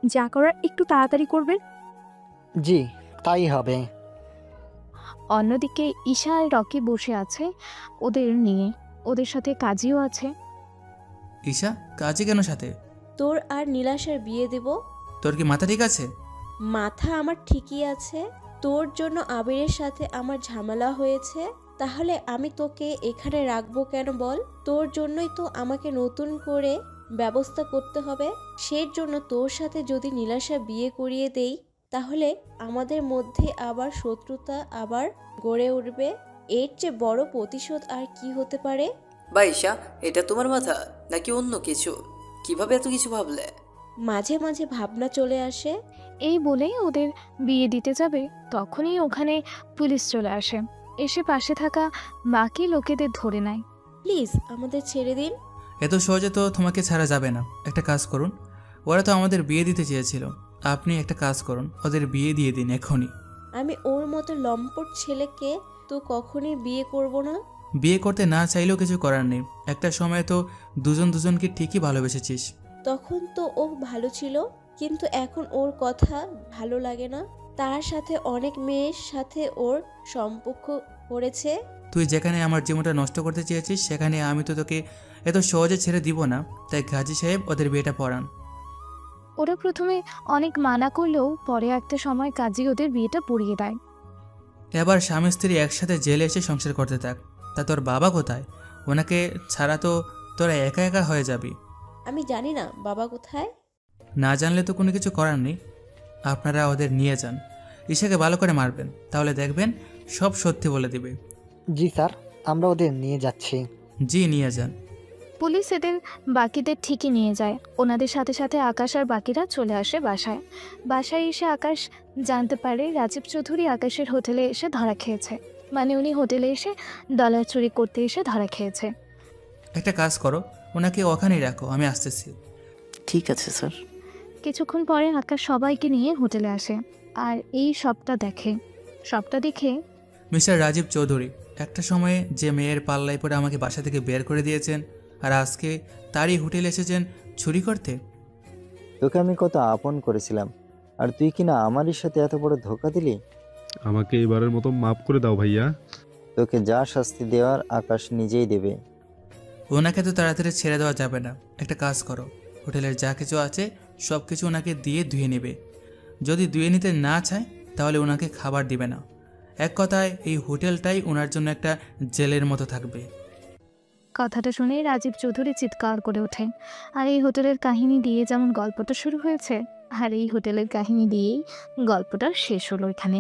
যা করার একটু তাড়াতাড়ি করবেন।
জি, তাই হবে।
অন্যদিকে ঈশা আর রকি বসে আছে ওদের নিয়ে, ওদের সাথে কাজীও আছে।
ঈশা, কাজে কেন সাথে?
তোর আর নীলাশার বিয়ে দেব।
তোর কি মাথা ঠিক আছে?
মাথা আমার ঠিকই আছে। তোর জন্য আবিরের সাথে আমার ঝামেলা হয়েছে, তাহলে আমি তোকে এখানে রাখবো কেন বল? তোর জন্যই তো আমাকে নতুন করে ব্যবস্থা করতে হবে। সেই জন্য তোর সাথে যদি নীলাশা বিয়ে করিয়ে দেই, তাহলে আমাদের মধ্যে আবার শত্রুতা আবার গড়ে উঠবে। এর চেয়ে বড় প্রতিশোধ আর কি হতে পারে?
বা ঈশা, এটা তোমার মাথা নাকি অন্য কিছু? কিভাবে এত কিছু ভাবলে?
মাঝে মাঝে ভাবনা চলে আসে।
এই বলে ওদের বিয়ে দিতে যাবে, তখনই ওখানে পুলিশ চলে আসে। এসে পাশে থাকা বাকি লোকেদের ধরে নেয়।
প্লিজ আমাদের ছেড়ে দিন।
এত সহজে তো তোমাকে ছাড়া যাবে না। একটা কাজ করুন, ওরা তো আমাদের বিয়ে দিতে চেয়েছিল, আপনি একটা কাজ করুন, ওদের বিয়ে দিয়ে দিন এখনই।
আমি ওর মতো লম্পট ছেলেকে তো কখনই বিয়ে করব না।
বিয়ে করতে না চাইলেও কিছু করার নেই। একটা সময় তো দুজন দুজনকে ঠিকই ভালোবেসেছিস।
তখন তো ও ভালো ছিল, কিন্তু এখন ওর কথা ভালো লাগে না। তার সাথে অনেক মেয়ের সাথে ওর সম্পর্ক করেছে।
তুই যেখানে আমার জীবনটা নষ্ট করতে চেয়েছিস সেখানে আমি তো তোকে এত সহজে ছেড়ে দিব না। তাই গাজী সাহেব ওদের বিয়েটা পড়ান।
ওরা প্রথমে অনেক মানা করলেও পরে একটা সময় কাজী ওদের বিয়েটা পড়িয়ে দেয়।
এবার স্বামী স্ত্রী একসাথে জেলে এসে সংসার করতে থাক। তা তোর বাবা কোথায়? ওনাকে ছাড়া তো তোরা একা একা হয়ে যাবি।
আমি জানি না বাবা কোথায়।
না জানলে তো কোনো কিছু করার নেই। আপনারা ওদের নিয়ে যান, ঈশাকে ভালো করে মারবেন, তাহলে দেখবেন সব সত্যি বলে দিবে।
জি স্যার, আমরা ওদের নিয়ে যাচ্ছি।
জি, নিয়ে যান।
পুলিশ এদের বাকিদের ঠিকই নিয়ে যায়। ওনাদের সাথে সাথে আকাশ আর বাকিরা চলে আসে বাসায়। বাসায় এসে আকাশ জানতে পারে রাজীব চৌধুরী আকাশের হোটেলে এসে ধরা খেয়েছে। মানে উনি হোটেলে এসে ডলার চুরি করতে এসে ধরা খেয়েছে।
একটা কাজ করো, ওনাকে ওখানেই রাখো, আমি আসতেছি।
ঠিক আছে স্যার।
কিছুক্ষণ পরে আকাশ সবাইকে নিয়ে হোটেলে আসে আর এই সবটা দেখে। সবটা দেখে
মিস্টার রাজীব চৌধুরী, একটা সময়ে যে মেয়ের পাল্লায় পরে আমাকে বাসা থেকে বের করে দিয়েছেন, আর আজকে তারই হোটেলে এসেছেন চুরি করতে।
তোকে আমি কত আপন করেছিলাম, আর তুই কিনা আমারই সাথে এত বড় ধোকা দিলি।
আমাকে এবারের মতো মাফ করে দাও ভাইয়া।
তোকে যা শাস্তি দেওয়ার আকাশ নিজেই দেবে।
ওনাকে তো তাড়াতাড়ি ছেড়ে দেওয়া যাবে না। একটা কাজ করো, হোটেলের যা কিছু আছে সব কিছু ওনাকে দিয়ে ধুয়ে নেবে। যদি ধুয়ে নিতে না চায় তাহলে ওনাকে খাবার দিবে না। এক কথায় এই হোটেলটাই ওনার জন্য একটা জেলের মতো থাকবে।
কথাটা শুনে রাজীব চৌধুরী চিৎকার করে ওঠে। আর এই হোটেলের কাহিনী দিয়ে যেমন গল্পটা শুরু হয়েছে, আর এই হোটেলের কাহিনী দিয়েই গল্পটা শেষ হলো এখানে।